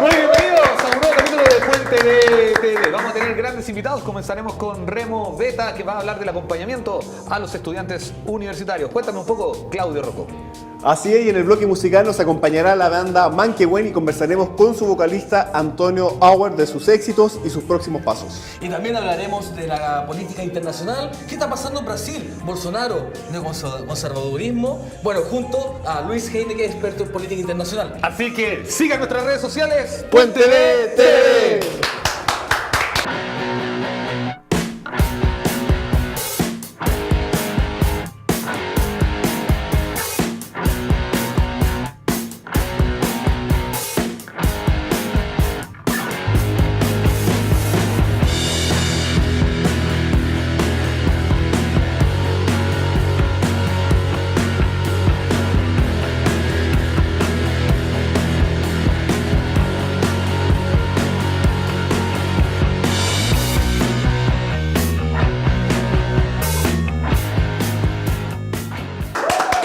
Muy bienvenidos a un nuevo capítulo de Puente de TV. Vamos a tener grandes invitados. Comenzaremos con Remo Beta, que va a hablar del acompañamiento a los estudiantes universitarios. Cuéntame un poco, Claudio Rocco. Así es, y en el bloque musical nos acompañará la banda Manquehuen y conversaremos con su vocalista Antonio Auer de sus éxitos y sus próximos pasos. Y también hablaremos de la política internacional. ¿Qué está pasando en Brasil? Bolsonaro, neoconservadurismo. Bueno, junto a Luis Heineke, experto en política internacional. Así que sigan nuestras redes sociales. Puente de TV.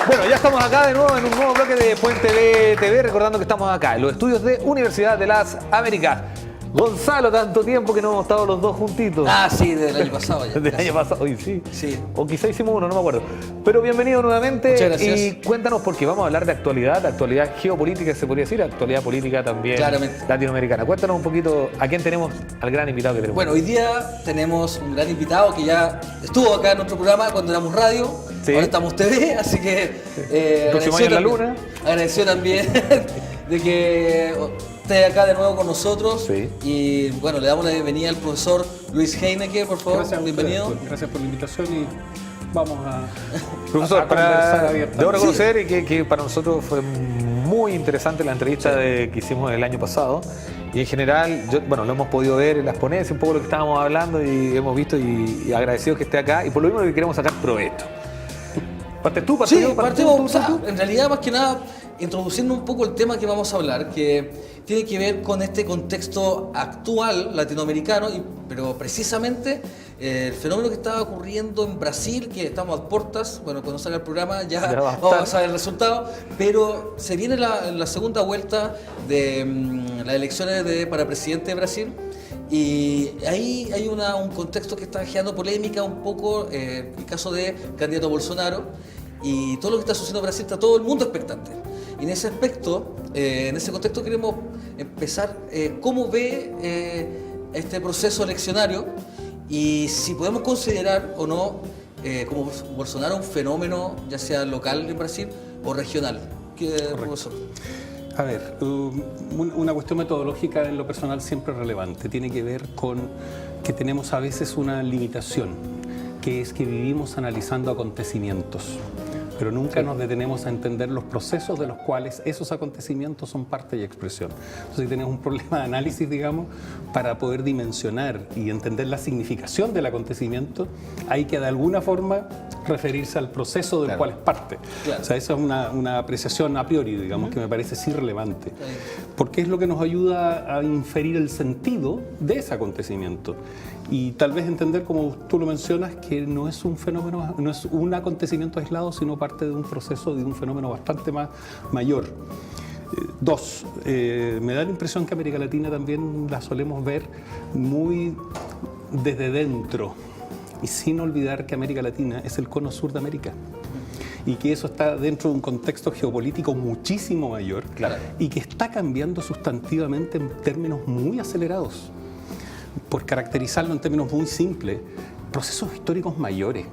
Bueno, ya estamos acá de nuevo en un nuevo bloque de Puente de TV, recordando que estamos acá en los estudios de Universidad de las Américas. Gonzalo, tanto tiempo que no hemos estado los dos juntitos. Ah, sí, del año pasado ya. Del año pasado, hoy sí. Sí. O quizá hicimos uno, no me acuerdo. Pero bienvenido nuevamente. Muchas gracias. Y cuéntanos, porque vamos a hablar de actualidad geopolítica, se podría decir, actualidad política también Claramente. latinoamericana. Cuéntanos un poquito a quién tenemos, al gran invitado que tenemos. Bueno, hoy día tenemos un gran invitado que ya estuvo acá en nuestro programa cuando éramos radio. Sí. Ahora estamos TV, así que Próximo año en la luna. Agradeció también de que esté acá de nuevo con nosotros. Sí. Y bueno, le damos la bienvenida al profesor Luis Heineke, por favor. Gracias a ustedes, Bienvenido. pues. Gracias por la invitación y vamos a Profesor, a conversar para, abiertamente. debo reconocer que para nosotros fue muy interesante la entrevista que hicimos el año pasado. Y en general, bueno, lo hemos podido ver en las ponencias, un poco lo que estábamos hablando y hemos visto y agradecido que esté acá. Y por lo mismo que queremos sacar provecho. ¿Partes tú? Sí, yo? partimos, ¿Tú? o sea, en realidad más que nada introduciendo un poco el tema que vamos a hablar, que tiene que ver con este contexto actual latinoamericano, pero precisamente el fenómeno que estaba ocurriendo en Brasil, que estamos a puertas, bueno, cuando salga el programa ya vamos a saber el resultado, pero se viene la segunda vuelta de las elecciones para presidente de Brasil. Y ahí hay un contexto que está generando polémica un poco, el caso de candidato Bolsonaro y todo lo que está sucediendo en Brasil, está todo el mundo expectante. Y en ese aspecto, en ese contexto queremos empezar, cómo ve este proceso eleccionario y si podemos considerar o no como Bolsonaro un fenómeno ya sea local en Brasil o regional. Profesor? A ver, una cuestión metodológica en lo personal siempre es relevante. Tiene que ver con que tenemos a veces una limitación, que es que vivimos analizando acontecimientos, pero nunca nos detenemos a entender los procesos de los cuales esos acontecimientos son parte y expresión. Entonces tenemos un problema de análisis, digamos, para poder dimensionar y entender la significación del acontecimiento, hay que de alguna forma referirse al proceso del cual es parte. Claro. O sea, esa es una apreciación a priori, digamos, que me parece sí relevante, porque es lo que nos ayuda a inferir el sentido de ese acontecimiento. Y tal vez entender, como tú lo mencionas, que no es un fenómeno, no es un acontecimiento aislado, sino parte de un proceso, de un fenómeno bastante más mayor. Dos, me da la impresión que América Latina también la solemos ver muy desde dentro, y sin olvidar que América Latina es el cono sur de América. Y que eso está dentro de un contexto geopolítico muchísimo mayor, Claro. y que está cambiando sustantivamente en términos muy acelerados. Por caracterizarlo en términos muy simples, procesos históricos mayores,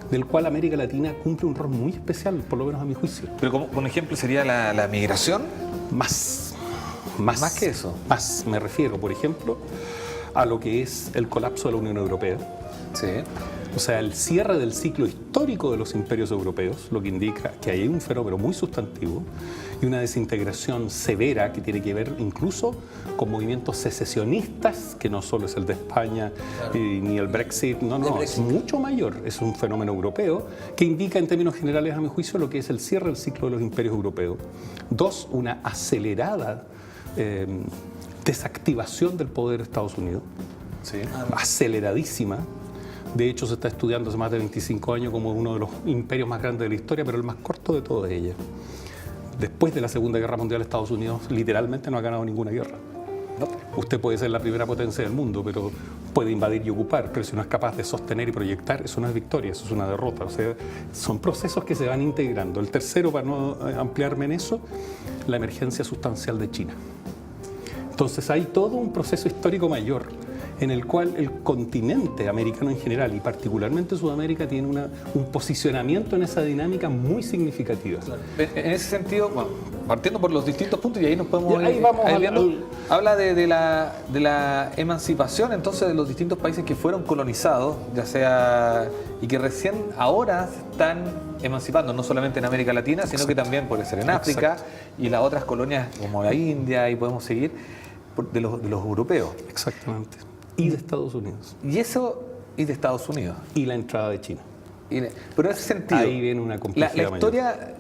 del cual América Latina cumple un rol muy especial, por lo menos a mi juicio. Pero como un ejemplo sería la migración. Más que eso. Más, me refiero, por ejemplo, a lo que es el colapso de la Unión Europea. Sí. O sea, el cierre del ciclo histórico de los imperios europeos, lo que indica que hay un fenómeno muy sustantivo y una desintegración severa que tiene que ver incluso con movimientos secesionistas, que no solo es el de España ni el Brexit, no, es mucho mayor. Es un fenómeno europeo que indica en términos generales, a mi juicio, lo que es el cierre del ciclo de los imperios europeos. Dos, una acelerada desactivación del poder de Estados Unidos, Sí. aceleradísima. De hecho, se está estudiando hace más de 25 años como uno de los imperios más grandes de la historia, pero el más corto de todas ellas. Después de la Segunda Guerra Mundial, Estados Unidos literalmente no ha ganado ninguna guerra. Usted puede ser la primera potencia del mundo, pero puede invadir y ocupar, pero si no es capaz de sostener y proyectar, eso no es victoria, eso es una derrota. O sea, son procesos que se van integrando. El tercero, para no ampliarme en eso, la emergencia sustancial de China. Entonces hay todo un proceso histórico mayor en el cual el continente americano en general y particularmente Sudamérica tiene un posicionamiento en esa dinámica muy significativa. Claro. En ese sentido, bueno, partiendo por los distintos puntos y ahí nos podemos ahí vamos habla de la emancipación entonces de los distintos países que fueron colonizados, ya sea y que recién ahora están emancipando, no solamente en América Latina, sino que también puede ser en África y las otras colonias como la India, y podemos seguir de los europeos. Exactamente. Y de Estados Unidos. Y de Estados Unidos. Y la entrada de China. Pero en ese sentido, ahí viene una complejidad la historia,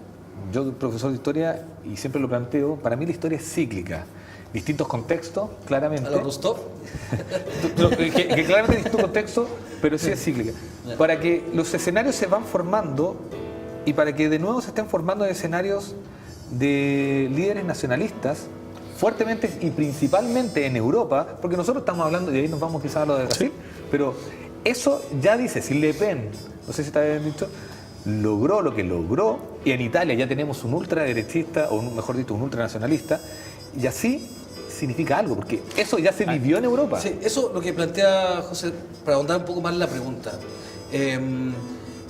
yo profesor de historia y siempre lo planteo, para mí la historia es cíclica. Distintos contextos, claramente. ¿A los Rostov? que claramente distintos contextos, pero sí es cíclica. Para que los escenarios se van formando y para que de nuevo se estén formando escenarios de líderes nacionalistas fuertemente y principalmente en Europa, porque nosotros estamos hablando, y ahí nos vamos quizás a lo de Brasil, sí, pero eso ya dice, si Le Pen, no sé si está bien dicho, logró lo que logró, y en Italia ya tenemos un ultraderechista, o mejor dicho, un ultranacionalista, y así significa algo, porque eso ya se vivió en Europa. Sí, eso lo que plantea José, para ahondar un poco más en la pregunta.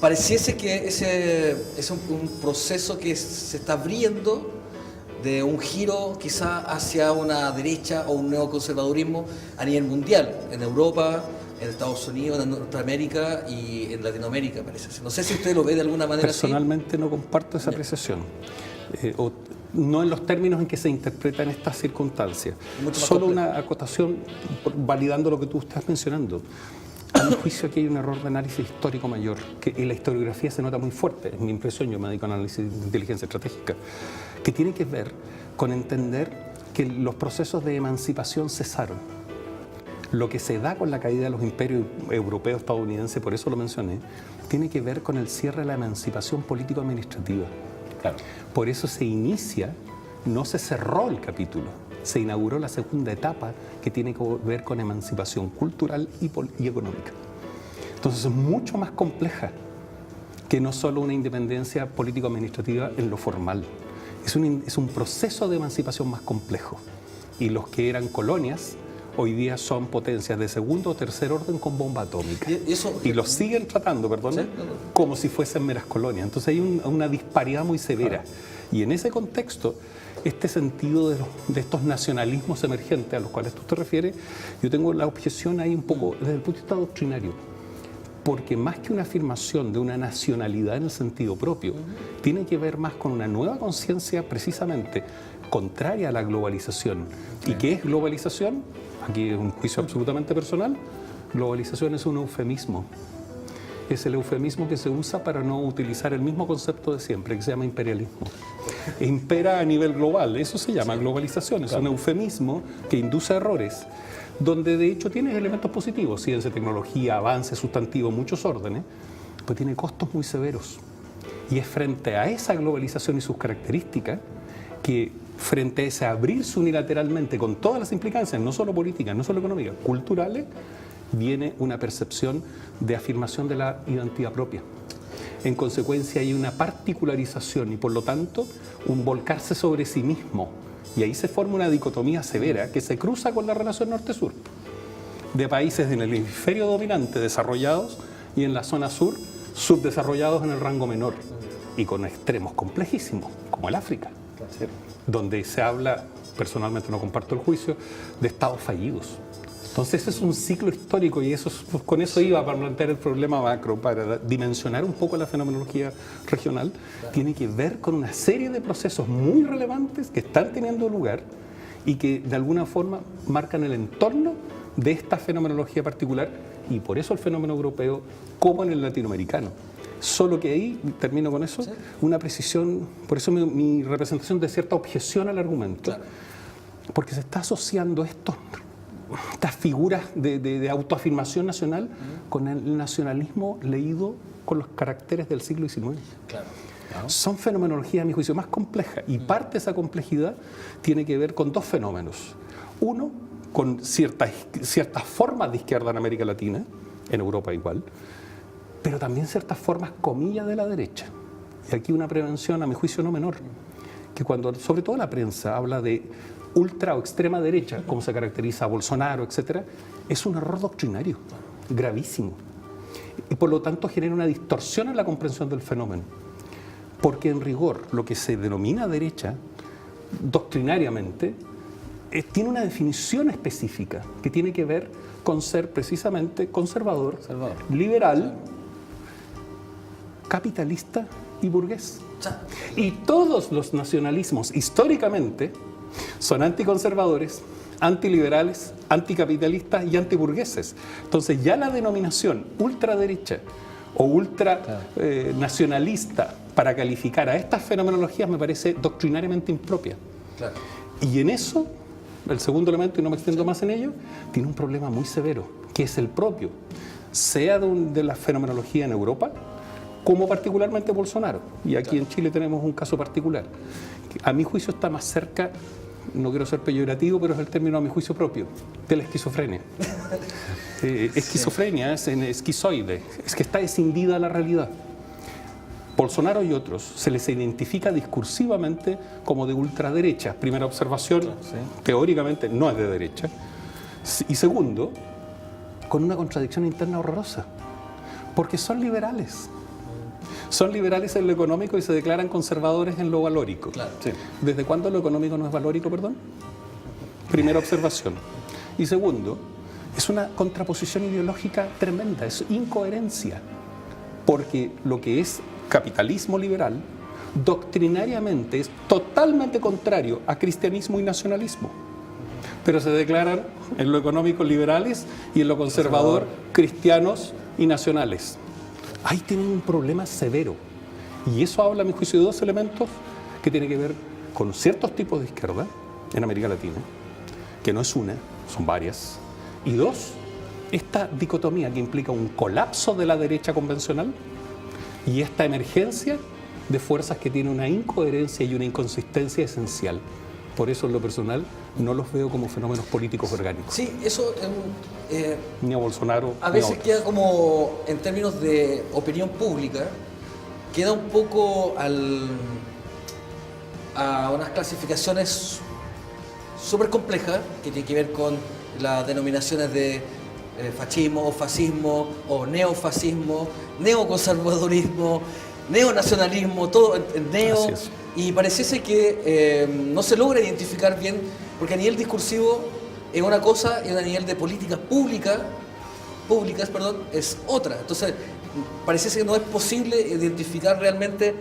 Pareciese que ese es un proceso que se está abriendo de un giro quizá hacia una derecha o un neoconservadurismo a nivel mundial, en Europa, en Estados Unidos, en Norteamérica y en Latinoamérica, parece. No sé si usted lo ve de alguna manera. Personalmente no comparto esa apreciación, o no en los términos en que se interpretan estas circunstancias. Solo una acotación validando lo que tú estás mencionando. A mi juicio aquí hay un error de análisis histórico mayor, que en la historiografía se nota muy fuerte, es mi impresión, yo me dedico a análisis de inteligencia estratégica, que tiene que ver con entender que los procesos de emancipación cesaron. Lo que se da con la caída de los imperios europeos, estadounidenses, por eso lo mencioné, tiene que ver con el cierre de la emancipación político-administrativa. Claro. Por eso se inicia, no se cerró el capítulo, se inauguró la segunda etapa que tiene que ver con emancipación cultural y económica. Entonces es mucho más compleja que no solo una independencia político-administrativa en lo formal. Es un proceso de emancipación más complejo. Y los que eran colonias hoy día son potencias de segundo o tercer orden con bomba atómica. Y los siguen tratando, perdón, como si fuesen meras colonias. Entonces hay una disparidad muy severa. Y en ese contexto, este sentido de estos nacionalismos emergentes a los cuales tú te refieres, yo tengo la objeción ahí un poco desde el punto de vista doctrinario. Porque más que una afirmación de una nacionalidad en el sentido propio, tiene que ver más con una nueva conciencia precisamente contraria a la globalización. ¿Y qué es globalización? Aquí es un juicio absolutamente personal. Globalización es un eufemismo. Es el eufemismo que se usa para no utilizar el mismo concepto de siempre, que se llama imperialismo. Impera a nivel global, eso se llama globalización, es un eufemismo que induce errores, donde de hecho tiene elementos positivos, ciencia, tecnología, avance sustantivo, muchos órdenes, pero tiene costos muy severos. Y es frente a esa globalización y sus características que frente a ese abrirse unilateralmente con todas las implicancias, no solo políticas, no solo económicas, culturales, viene una percepción de afirmación de la identidad propia. En consecuencia hay una particularización y por lo tanto un volcarse sobre sí mismo. Y ahí se forma una dicotomía severa que se cruza con la relación norte-sur, de países en el hemisferio dominante desarrollados y en la zona sur subdesarrollados en el rango menor y con extremos complejísimos, como el África, donde se habla, personalmente no comparto el juicio, de estados fallidos. Entonces ese es un ciclo histórico y con eso iba para plantear el problema macro, para dimensionar un poco la fenomenología regional. Tiene que ver con una serie de procesos muy relevantes que están teniendo lugar y que de alguna forma marcan el entorno de esta fenomenología particular y por eso el fenómeno europeo como en el latinoamericano. Solo que ahí, termino con eso, una precisión, por eso mi representación de cierta objeción al argumento, porque se está asociando estas figuras de autoafirmación nacional con el nacionalismo leído con los caracteres del siglo XIX. Claro. Son fenomenologías, a mi juicio, más complejas y parte de esa complejidad tiene que ver con dos fenómenos. Uno, con ciertas formas de izquierda en América Latina, en Europa igual, pero también ciertas formas, comillas, de la derecha. Y aquí una prevención, a mi juicio, no menor, que cuando, sobre todo la prensa, habla de ultra o extrema derecha, como se caracteriza a Bolsonaro, etcétera, es un error doctrinario, gravísimo. Y por lo tanto genera una distorsión en la comprensión del fenómeno. Porque en rigor, lo que se denomina derecha, doctrinariamente, tiene una definición específica que tiene que ver con ser precisamente conservador, liberal, capitalista y burgués. Y todos los nacionalismos históricamente son anticonservadores, antiliberales, anticapitalistas y antiburgueses. Entonces ya la denominación ultraderecha o ultranacionalista para calificar a estas fenomenologías me parece doctrinariamente impropia. Claro. Y en eso, el segundo elemento, y no me extiendo más en ello, tiene un problema muy severo, que es el propio, sea de la fenomenología en Europa, como particularmente Bolsonaro. Y aquí en Chile tenemos un caso particular. A mi juicio está más cerca, no quiero ser peyorativo, pero es el término a mi juicio propio, de la esquizofrenia. Esquizofrenia es esquizoide, es que está escindida la realidad. Bolsonaro y otros se les identifica discursivamente como de ultraderecha. Primera observación, teóricamente no es de derecha. Y segundo, con una contradicción interna horrorosa, porque son liberales. Son liberales en lo económico y se declaran conservadores en lo valórico. Claro. Sí. ¿Desde cuándo lo económico no es valórico, perdón? Primera observación. Y segundo, es una contraposición ideológica tremenda, es incoherencia, porque lo que es capitalismo liberal doctrinariamente es totalmente contrario a cristianismo y nacionalismo, pero se declaran en lo económico liberales y en lo conservador cristianos y nacionales. Ahí tienen un problema severo, y eso habla a mi juicio de dos elementos que tienen que ver con ciertos tipos de izquierda en América Latina, que no es una, son varias, y dos, esta dicotomía que implica un colapso de la derecha convencional y esta emergencia de fuerzas que tienen una incoherencia y una inconsistencia esencial. Por eso, en lo personal, no los veo como fenómenos políticos orgánicos. Sí, eso Ni a Bolsonaro, a ni veces otros. queda como, en términos de opinión pública, queda un poco a unas clasificaciones súper complejas que tienen que ver con las denominaciones de fascismo o fascismo o neofascismo, neoconservadurismo, neonacionalismo, todo en neo. Así es. Y pareciese que no se logra identificar bien, porque a nivel discursivo es una cosa y a nivel de políticas públicas, es otra. Entonces, pareciese que no es posible identificar realmente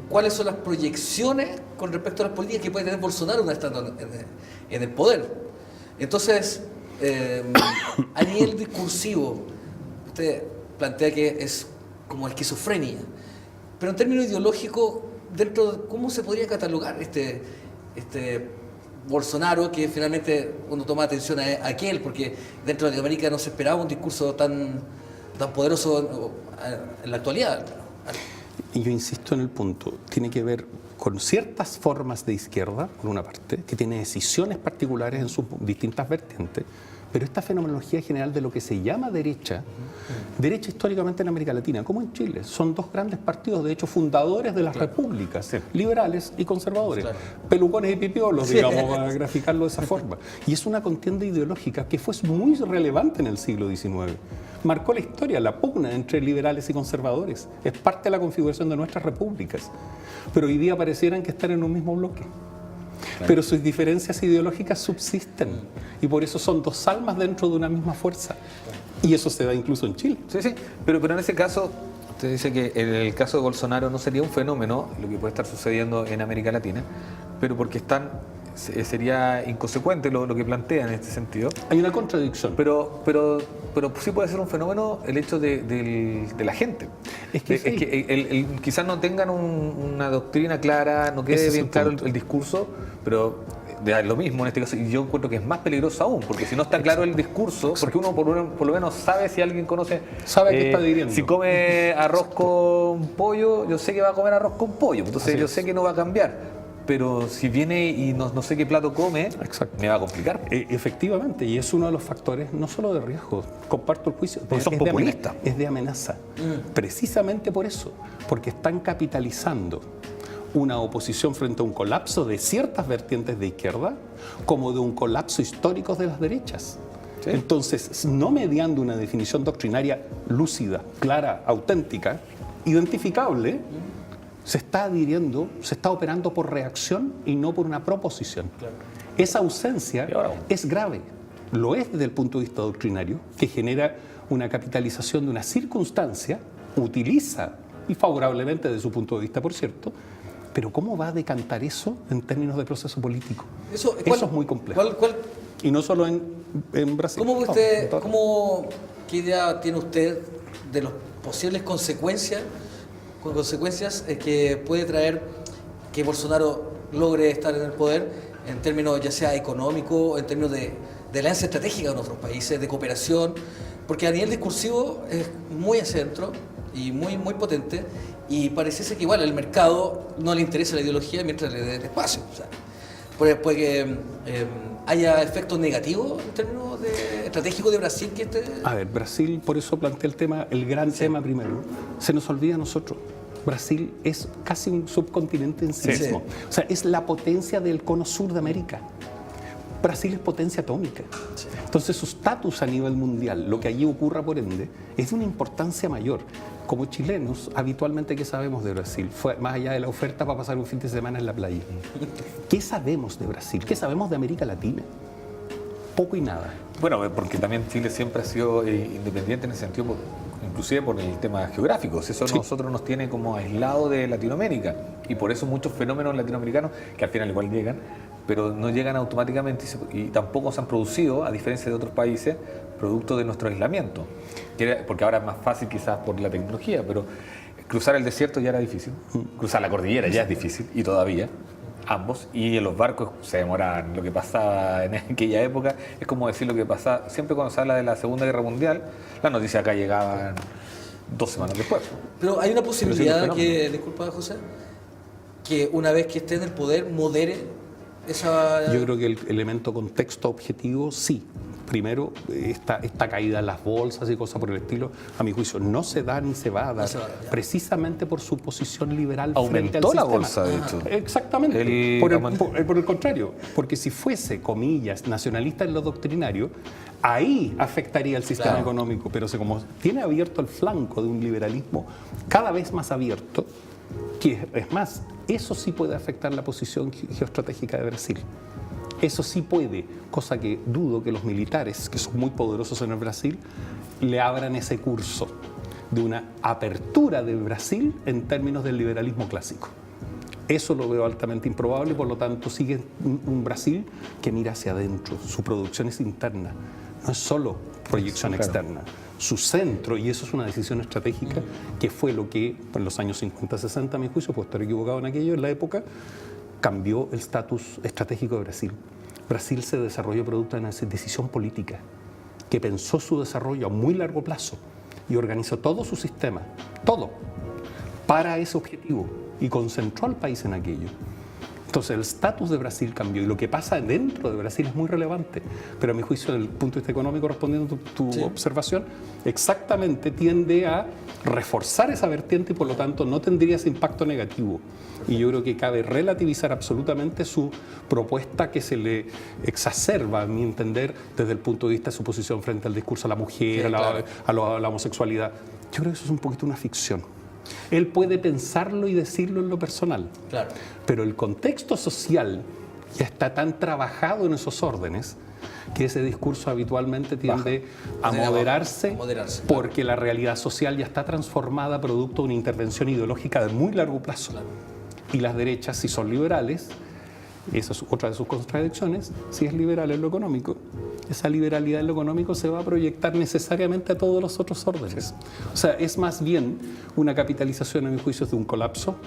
cuáles son las proyecciones con respecto a las políticas que puede tener Bolsonaro una vez estando en el poder. Entonces, a nivel discursivo, usted plantea que es como esquizofrenia, pero en términos ideológicos, dentro de cómo se podría catalogar este Bolsonaro, que finalmente uno toma atención a aquel, porque dentro de Latinoamérica no se esperaba un discurso tan poderoso en la actualidad. Y yo insisto en el punto, tiene que ver con ciertas formas de izquierda, por una parte, que tiene decisiones particulares en sus distintas vertientes, pero esta fenomenología general de lo que se llama derecha, derecha históricamente en América Latina, como en Chile, son dos grandes partidos, de hecho, fundadores de las repúblicas, liberales y conservadores, pelucones y pipiolos, digamos, para graficarlo de esa forma. Y es una contienda ideológica que fue muy relevante en el siglo XIX. Marcó la historia, la pugna entre liberales y conservadores. Es parte de la configuración de nuestras repúblicas. Pero hoy día parecieran que están en un mismo bloque. Pero sus diferencias ideológicas subsisten y por eso son dos almas dentro de una misma fuerza. Y eso se da incluso en Chile. Sí, sí, pero en ese caso, usted dice que en el caso de Bolsonaro no sería un fenómeno lo que puede estar sucediendo en América Latina, pero porque sería inconsecuente lo que plantea en este sentido. Hay una contradicción. Pero sí puede ser un fenómeno el hecho de la gente. Es que quizás no tengan una doctrina clara, no quede bien claro el discurso, pero lo mismo en este caso, y yo encuentro que es más peligroso aún, porque si no está claro el discurso, porque uno por lo menos sabe si alguien conoce, sabe qué está diciendo. Si come arroz con pollo, yo sé que va a comer arroz con pollo, entonces yo sé que no va a cambiar. pero si viene y no sé qué plato come, Exacto. me va a complicar. Efectivamente, y es uno de los factores no solo de riesgo, comparto el juicio, Porque son es de populistas. es de amenaza. Precisamente por eso, porque están capitalizando una oposición frente a un colapso de ciertas vertientes de izquierda como de un colapso histórico de las derechas. Sí. Entonces, no mediando una definición doctrinaria lúcida, clara, auténtica, identificable, se está adhiriendo, se está operando por reacción y no por una proposición. Claro. Esa ausencia Y ahora, es grave. Lo es desde el punto de vista doctrinario, que genera una capitalización de una circunstancia, utiliza, y favorablemente desde su punto de vista, por cierto, pero ¿cómo va a decantar eso en términos de proceso político? Eso es muy complejo. Y no solo en Brasil. ¿Cómo No, usted, en todo. qué idea tiene usted de las posibles consecuencias que puede traer que Bolsonaro logre estar en el poder en términos ya sea económico, en términos de alianza estratégica con otros países, de cooperación? Porque a nivel discursivo es muy hacia adentro y muy, muy potente, y pareciese que igual al mercado no le interesa la ideología mientras le dé espacio. O sea, puede que haya efectos negativos en términos estratégicos de Brasil que A ver, Brasil, por eso planteé el gran tema primero. Se nos olvida a nosotros. Brasil es casi un subcontinente en sí mismo. O sea, es la potencia del cono sur de América. Brasil es potencia atómica. Entonces, su estatus a nivel mundial, lo que allí ocurra por ende, es de una importancia mayor. Como chilenos, habitualmente, ¿qué sabemos de Brasil? Más allá de la oferta para pasar un fin de semana en la playa. ¿Qué sabemos de Brasil? ¿Qué sabemos de América Latina? Poco y nada. Bueno, porque también Chile siempre ha sido independiente en ese sentido, inclusive por el tema geográfico. Eso a nosotros nos tiene como aislado de Latinoamérica, y por eso muchos fenómenos latinoamericanos, que al final igual llegan, pero no llegan automáticamente y tampoco se han producido, a diferencia de otros países, producto de nuestro aislamiento. Porque ahora es más fácil quizás por la tecnología, pero cruzar el desierto ya era difícil, cruzar la cordillera ya es difícil, y todavía, ambos, y en los barcos se demoraban. Lo que pasaba en aquella época es como decir lo que pasaba, siempre cuando se habla de la Segunda Guerra Mundial, las noticias acá llegaban 2 semanas después. Pero hay una posibilidad que, disculpa José, que una vez que esté en el poder modere esa... Yo creo que el elemento contexto objetivo, sí. Primero, esta caída en las bolsas y cosas por el estilo, a mi juicio, no se da ni se va a dar, precisamente por su posición liberal frente al Aumentó la sistema. bolsa, de hecho. Exactamente. Por el contrario, porque si fuese, comillas, nacionalista en lo doctrinario, ahí afectaría el sistema económico, pero como tiene abierto el flanco de un liberalismo cada vez más abierto, que es más, eso sí puede afectar la posición geoestratégica de Brasil. Eso sí puede, cosa que dudo que los militares, que son muy poderosos en el Brasil, le abran ese curso de una apertura de Brasil en términos del liberalismo clásico. Eso lo veo altamente improbable y por lo tanto sigue un Brasil que mira hacia adentro. Su producción es interna, no es solo proyección externa. Su centro, y eso es una decisión estratégica, que fue lo que en los años 50-60, a mi juicio, puedo estar equivocado en aquello, en la época, cambió el estatus estratégico de Brasil. Brasil se desarrolló producto de una decisión política que pensó su desarrollo a muy largo plazo y organizó todo su sistema, todo, para ese objetivo y concentró al país en aquello. Entonces el estatus de Brasil cambió y lo que pasa dentro de Brasil es muy relevante, pero a mi juicio desde el punto de vista económico, respondiendo a tu observación, exactamente tiende a reforzar esa vertiente y por lo tanto no tendría ese impacto negativo. Y yo creo que cabe relativizar absolutamente su propuesta, que se le exacerba, a mi entender, desde el punto de vista de su posición frente al discurso a la mujer, a la homosexualidad. Yo creo que eso es un poquito una ficción. Él puede pensarlo y decirlo en lo personal, pero el contexto social ya está tan trabajado en esos órdenes que ese discurso habitualmente tiende a moderarse, porque la realidad social ya está transformada producto de una intervención ideológica de muy largo plazo. Y las derechas, si son liberales, esa es otra de sus contradicciones, si es liberal en lo económico, esa liberalidad en lo económico se va a proyectar necesariamente a todos los otros órdenes. O sea, es más bien una capitalización, a mi juicio, de un colapso,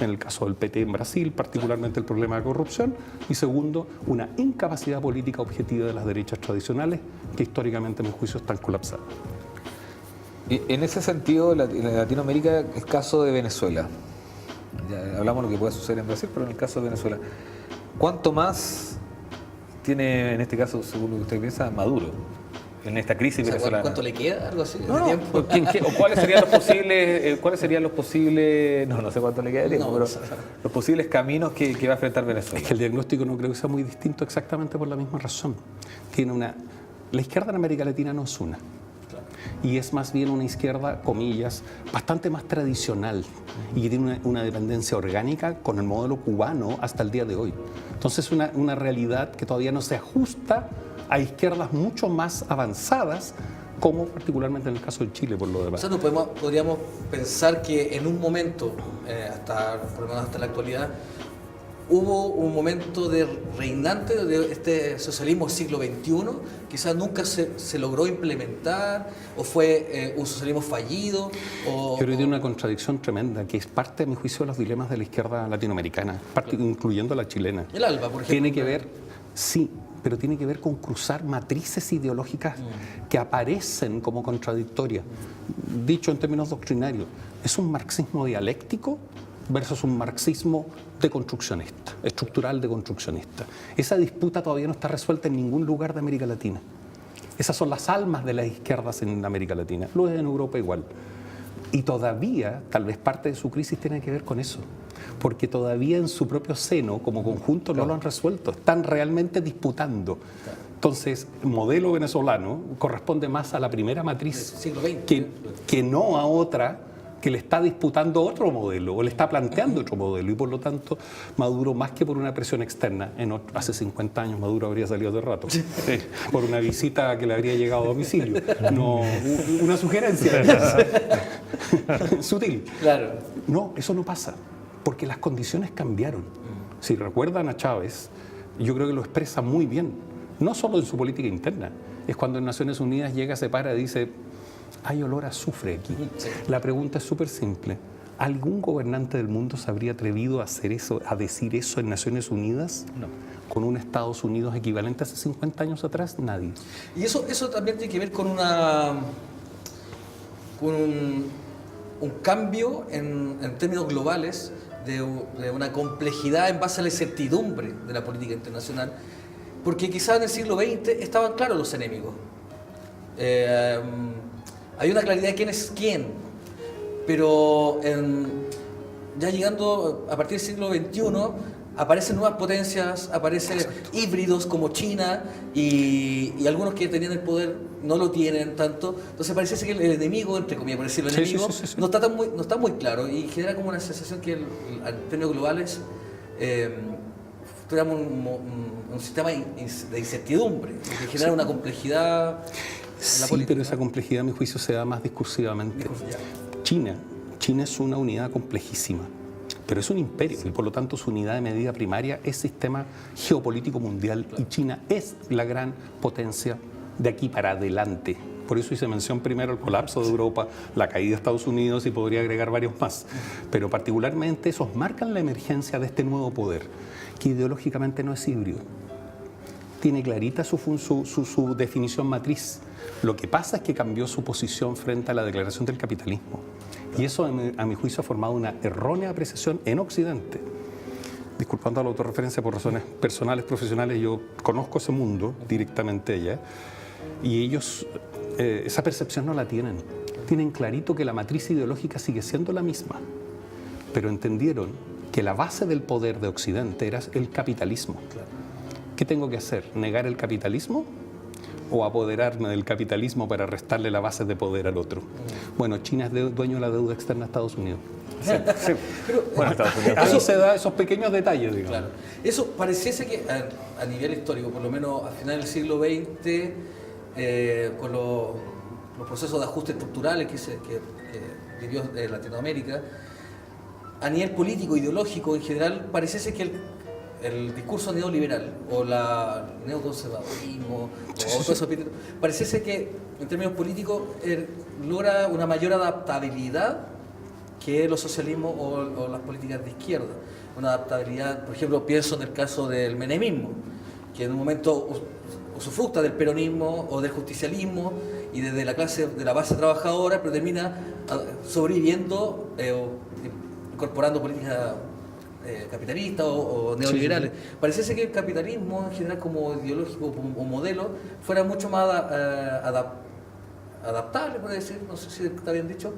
en el caso del PT en Brasil, particularmente el problema de corrupción, y segundo, una incapacidad política objetiva de las derechas tradicionales, que históricamente, a mi juicio, están colapsadas. Y en ese sentido, en Latinoamérica, el caso de Venezuela. ya hablamos de lo que puede suceder en Brasil, pero en el caso de Venezuela, ¿cuánto más tiene, en este caso, según lo que usted piensa, Maduro en esta crisis venezolana? ¿Cuánto le queda? ¿Algo así? No, o cuáles serían los posibles, no sé cuánto le queda de tiempo, pero los posibles caminos que va a enfrentar Venezuela? Es que el diagnóstico no creo que sea muy distinto exactamente por la misma razón. La izquierda en América Latina no es una. Y es más bien una izquierda, comillas, bastante más tradicional y que tiene una dependencia orgánica con el modelo cubano hasta el día de hoy. Entonces una realidad que todavía no se ajusta a izquierdas mucho más avanzadas, como particularmente en el caso de Chile, por lo demás. O sea, podríamos pensar que en un momento, por lo menos hasta la actualidad, hubo un momento de reinante de este socialismo siglo XXI, quizás nunca se logró implementar, o fue un socialismo fallido. Yo creo que tiene una contradicción tremenda, que es parte, a mi juicio, de los dilemas de la izquierda latinoamericana, incluyendo la chilena. El ALBA, por ejemplo. Tiene que ver, sí, pero tiene que ver con cruzar matrices ideológicas que aparecen como contradictorias. Dicho en términos doctrinarios, es un marxismo dialéctico versus un marxismo deconstruccionista, estructural deconstruccionista. Esa disputa todavía no está resuelta en ningún lugar de América Latina. Esas son las almas de las izquierdas en América Latina, lo es en Europa igual. Y todavía, tal vez parte de su crisis tiene que ver con eso, porque todavía en su propio seno, como conjunto, no lo han resuelto, están realmente disputando. Entonces, el modelo venezolano corresponde más a la primera matriz siglo XX. que no a otra que le está disputando otro modelo o le está planteando otro modelo, y por lo tanto Maduro, más que por una presión externa, hace 50 años Maduro habría salido de rato, por una visita que le habría llegado a domicilio, no una sugerencia sutil. Claro. No, eso no pasa, porque las condiciones cambiaron. Si recuerdan a Chávez, yo creo que lo expresa muy bien, no solo en su política interna, es cuando en Naciones Unidas llega, se para y dice: hay olor a azufre aquí. Sí. La pregunta es súper simple. ¿Algún gobernante del mundo se habría atrevido a hacer eso, a decir eso en Naciones Unidas? No. ¿Con un Estados Unidos equivalente hace 50 años atrás? Nadie. Y eso también tiene que ver con un cambio en términos globales de una complejidad en base a la incertidumbre de la política internacional, porque quizás en el siglo XX estaban claros los enemigos. Hay una claridad de quién es quién, pero ya llegando a partir del siglo XXI aparecen nuevas potencias, aparecen híbridos como China y algunos que tenían el poder no lo tienen tanto. Entonces parece que el enemigo, entre comillas, por decirlo, el enemigo, sí. no está muy claro y genera como una sensación que en términos globales tuviéramos un sistema de incertidumbre, que genera una complejidad. Sí, pero esa complejidad, a mi juicio, se da más discursivamente. China es una unidad complejísima, pero es un imperio y por lo tanto su unidad de medida primaria es sistema geopolítico mundial, y China es la gran potencia de aquí para adelante. Por eso hice mención primero el colapso de Europa, la caída de Estados Unidos, y podría agregar varios más. Pero particularmente esos marcan la emergencia de este nuevo poder, que ideológicamente no es híbrido. Tiene clarita su definición matriz. Lo que pasa es que cambió su posición frente a la declaración del capitalismo. Y eso, a mi juicio, ha formado una errónea apreciación en Occidente. Disculpando la autorreferencia por razones personales, profesionales, yo conozco ese mundo directamente ya, y ellos esa percepción no la tienen. Tienen clarito que la matriz ideológica sigue siendo la misma, pero entendieron que la base del poder de Occidente era el capitalismo. ¿Qué tengo que hacer? ¿Negar el capitalismo o apoderarme del capitalismo para restarle la base de poder al otro? Bueno, China es dueño de la deuda externa de Estados Unidos. Sí. Pero, Bueno, Estados Unidos. Ahí se da esos pequeños detalles, digamos. claro. Eso pareciese que a nivel histórico, por lo menos a final del siglo XX, con los procesos de ajuste estructurales que vivió Latinoamérica, a nivel político, ideológico en general, pareciese que el discurso neoliberal o la neoconservadurismo o todo eso, pareciese que en términos políticos logra una mayor adaptabilidad que los socialismos o las políticas de izquierda. Una adaptabilidad, por ejemplo, pienso en el caso del menemismo, que en un momento usufructa del peronismo o del justicialismo y desde la clase de la base trabajadora, pero termina sobreviviendo incorporando políticas capitalistas o neoliberales. Pareciese que el capitalismo en general como ideológico o modelo fuera mucho más adaptable, por decir, no sé si está bien dicho,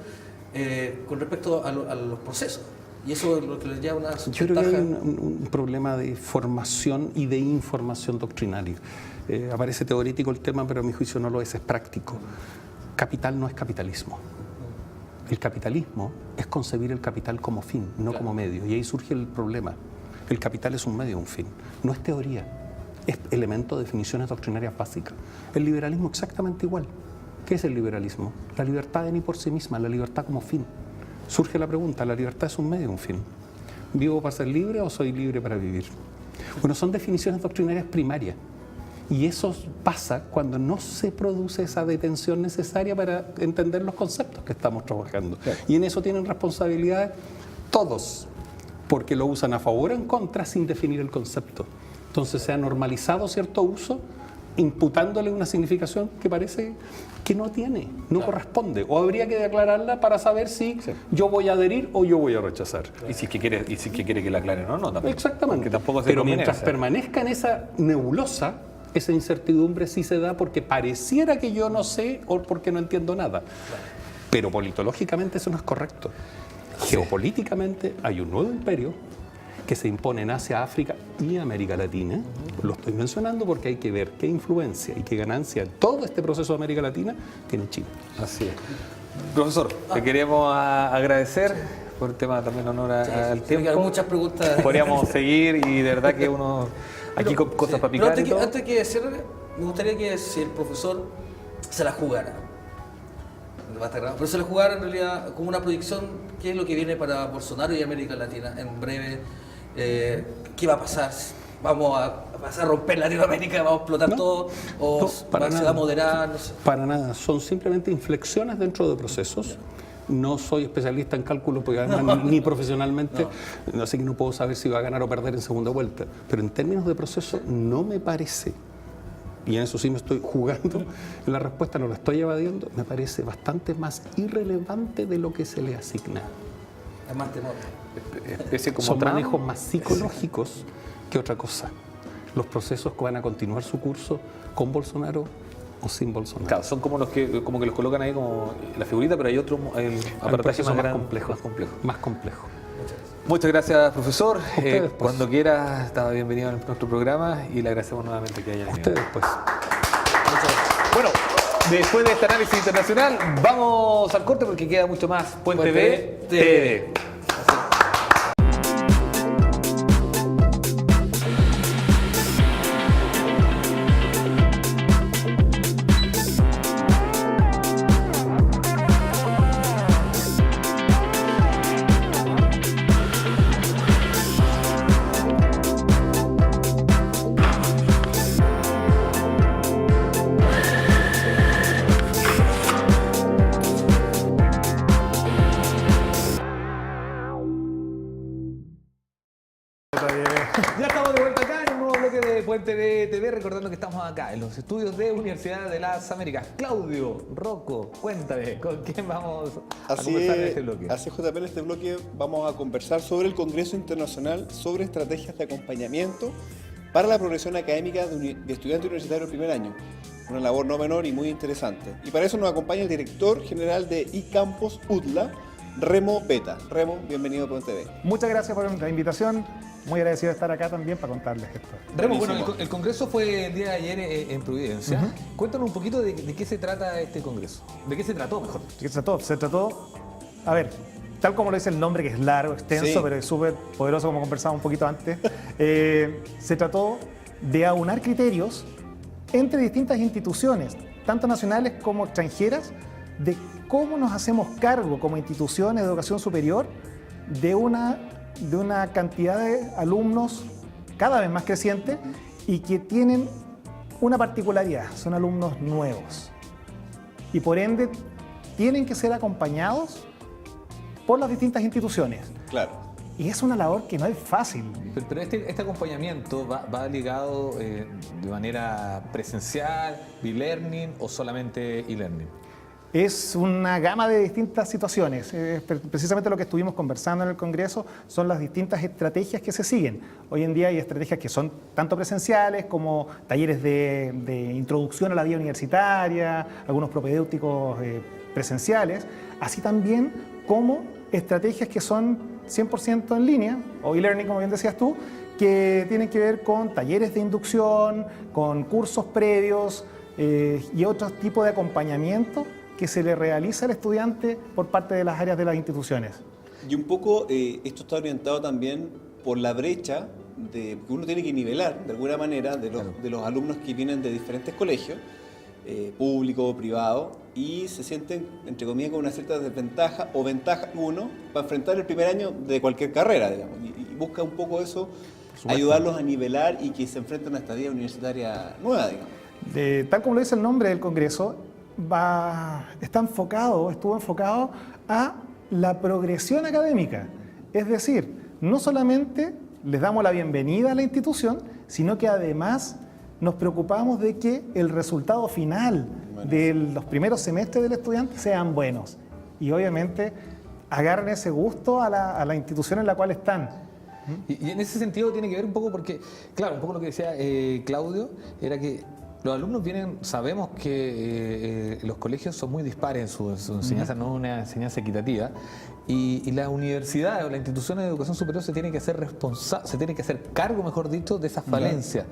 con respecto a los procesos. Y eso es lo que les lleva una Yo creo que hay un problema de formación y de información doctrinaria. Aparece teórico el tema, pero a mi juicio no lo es práctico. Capital no es capitalismo. El capitalismo es concebir el capital como fin, no como medio. Y ahí surge el problema. El capital es un medio, un fin. No es teoría, es elemento de definiciones doctrinarias básicas. El liberalismo exactamente igual. ¿Qué es el liberalismo? La libertad en y por sí misma, la libertad como fin. Surge la pregunta, ¿la libertad es un medio o un fin? ¿Vivo para ser libre o soy libre para vivir? Bueno, son definiciones doctrinarias primarias. Y eso pasa cuando no se produce esa detención necesaria para entender los conceptos que estamos trabajando. Claro. Y en eso tienen responsabilidad todos, porque lo usan a favor o en contra sin definir el concepto. Entonces se ha normalizado cierto uso, imputándole una significación que parece que no tiene, no corresponde. O habría que declararla para saber si yo voy a adherir o yo voy a rechazar. Y si es que quiere que la aclaren o no, tampoco. Exactamente. Porque tampoco pero mientras permanezca en esa nebulosa, esa incertidumbre sí se da porque pareciera que yo no sé o porque no entiendo nada. Pero politológicamente eso no es correcto. Geopolíticamente hay un nuevo imperio que se impone en Asia, África y América Latina. Lo estoy mencionando porque hay que ver qué influencia y qué ganancia en todo este proceso de América Latina tiene China. Así es. Profesor, te queríamos agradecer por el tema también honor al tiempo. Hay muchas preguntas. Podríamos seguir y de verdad que uno aquí con cosas para picar. Pero antes que cierre, me gustaría que si el profesor se la jugara, pero se la jugara en realidad como una proyección, qué es lo que viene para Bolsonaro y América Latina en breve. ¿Qué va a pasar? ¿Vamos a pasar a romper Latinoamérica? ¿Vamos a explotar todo? ¿O se va a moderar? No sé. Para nada, son simplemente inflexiones dentro de procesos. No soy especialista en cálculo, porque además ni profesionalmente, así que no puedo saber si va a ganar o perder en segunda vuelta. Pero en términos de proceso no me parece, y en eso sí me estoy jugando, en la respuesta no la estoy evadiendo, me parece bastante más irrelevante de lo que se le asigna. Es más temor. Son manejos más psicológicos que otra cosa. Los procesos que van a continuar su curso con Bolsonaro o sin Bolsonaro. Claro, son como los que los colocan ahí como la figurita, pero hay otro aparataje más complejo. Más complejo. Muchas gracias, profesor. Ustedes, pues. Cuando quiera, estaba bienvenido a nuestro programa y le agradecemos nuevamente que haya venido. Ustedes, pues. Bueno, después de este análisis internacional, vamos al corte porque queda mucho más. Puente B TV. Ya estamos de vuelta acá en un nuevo bloque de Puente B TV, recordando que estamos acá en los estudios de Universidad de las Américas. Claudio, Rocco, cuéntame, ¿con quién vamos a conversar en este bloque? Así es, JP, en este bloque vamos a conversar sobre el Congreso Internacional sobre estrategias de acompañamiento para la progresión académica de estudiante universitario del primer año. Una labor no menor y muy interesante. Y para eso nos acompaña el director general de iCampus UDLA, Remo Beta. Remo, bienvenido a Puente B. Muchas gracias por la invitación. Muy agradecido de estar acá también para contarles esto. Remo, bueno, el congreso fue el día de ayer en Providencia. Cuéntanos un poquito de qué se trata este congreso. ¿De qué se trató, mejor? ¿De qué se trató? Se trató, a ver, tal como lo dice el nombre, que es largo, extenso, pero es súper poderoso, como conversamos un poquito antes. Se trató de aunar criterios entre distintas instituciones, tanto nacionales como extranjeras, de cómo nos hacemos cargo como instituciones de educación superior de una cantidad de alumnos cada vez más creciente y que tienen una particularidad, son alumnos nuevos y por ende tienen que ser acompañados por las distintas instituciones. Claro. Y es una labor que no es fácil. Pero este acompañamiento va ligado de manera presencial, e-learning o solamente e-learning. Es una gama de distintas situaciones. Precisamente lo que estuvimos conversando en el Congreso son las distintas estrategias que se siguen. Hoy en día hay estrategias que son tanto presenciales como talleres de introducción a la vida universitaria, algunos propedéuticos presenciales, así también como estrategias que son 100% en línea, o e-learning, como bien decías tú, que tienen que ver con talleres de inducción, con cursos previos y otros tipos de acompañamiento que se le realiza al estudiante por parte de las áreas de las instituciones. Y un poco esto está orientado también por la brecha que uno tiene que nivelar de alguna manera de los alumnos que vienen de diferentes colegios, público, privado, y se sienten, entre comillas, con una cierta desventaja o ventaja uno para enfrentar el primer año de cualquier carrera, digamos, y busca un poco eso, ayudarlos a nivelar y que se enfrenten a una estadía universitaria nueva, digamos. Tal como lo dice el nombre del Congreso, estuvo enfocado a la progresión académica. Es decir, no solamente les damos la bienvenida a la institución, sino que además nos preocupamos de que el resultado final de los primeros semestres del estudiante sean buenos. Y obviamente agarren ese gusto a la institución en la cual están. Y en ese sentido tiene que ver un poco porque, claro, un poco lo que decía Claudio, era que los alumnos sabemos que los colegios son muy dispares en su enseñanza, no una enseñanza equitativa, y la universidad o la institución de educación superior se tiene que hacer cargo, mejor dicho, de esas falencias.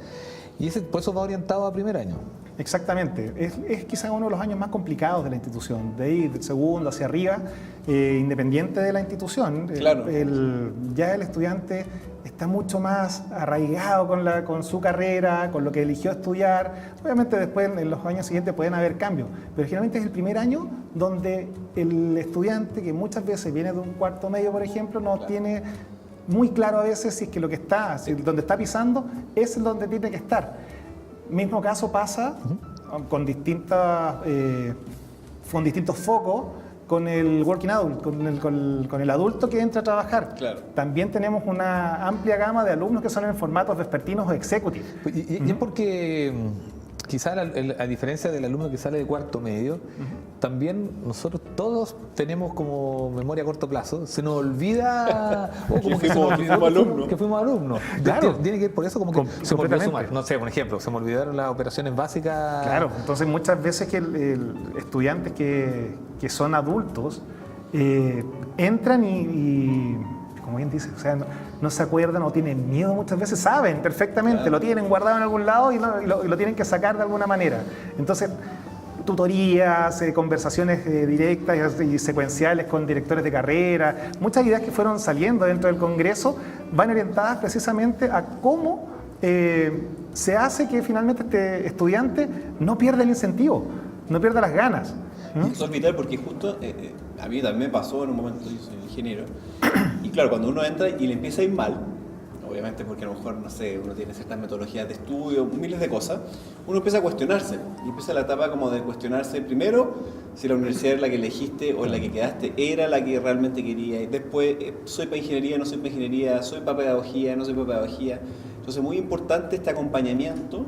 Y por eso va orientado a primer año. Exactamente. Es quizás uno de los años más complicados de la institución, de ir del segundo hacia arriba, independiente de la institución. Claro. Ya el estudiante está mucho más arraigado con su carrera, con lo que eligió estudiar. Obviamente después en los años siguientes pueden haber cambios, pero generalmente es el primer año donde el estudiante, que muchas veces viene de un cuarto medio, por ejemplo, no tiene muy claro a veces si es que donde está pisando es el donde tiene que estar. Mismo caso pasa con distintos focos con el working adult, con el adulto que entra a trabajar. Claro. También tenemos una amplia gama de alumnos que son en formatos vespertinos o executive. Y es porque quizás a diferencia del alumno que sale de cuarto medio, también nosotros todos tenemos como memoria a corto plazo, se nos olvida que fuimos alumnos. Claro. Tiene que ir por eso como que se me olvidó sumar. No sé, por ejemplo, se me olvidaron las operaciones básicas. Claro, entonces muchas veces que estudiantes que son adultos entran y como bien dice, o sea, no se acuerdan o tienen miedo muchas veces, saben perfectamente, lo tienen guardado en algún lado y lo tienen que sacar de alguna manera. Entonces, tutorías, conversaciones directas y secuenciales con directores de carrera, muchas ideas que fueron saliendo dentro del Congreso van orientadas precisamente a cómo se hace que finalmente este estudiante no pierda el incentivo, no pierda las ganas. Eso es vital porque justo a mí también me pasó en un momento, yo soy ingeniero, y claro, cuando uno entra y le empieza a ir mal, obviamente porque a lo mejor, no sé, uno tiene ciertas metodologías de estudio, miles de cosas, uno empieza a cuestionarse, y empieza la etapa como de cuestionarse primero si la universidad es la que elegiste o en la que quedaste era la que realmente quería, y después soy para ingeniería, no soy para ingeniería, soy para pedagogía, no soy para pedagogía. Entonces muy importante este acompañamiento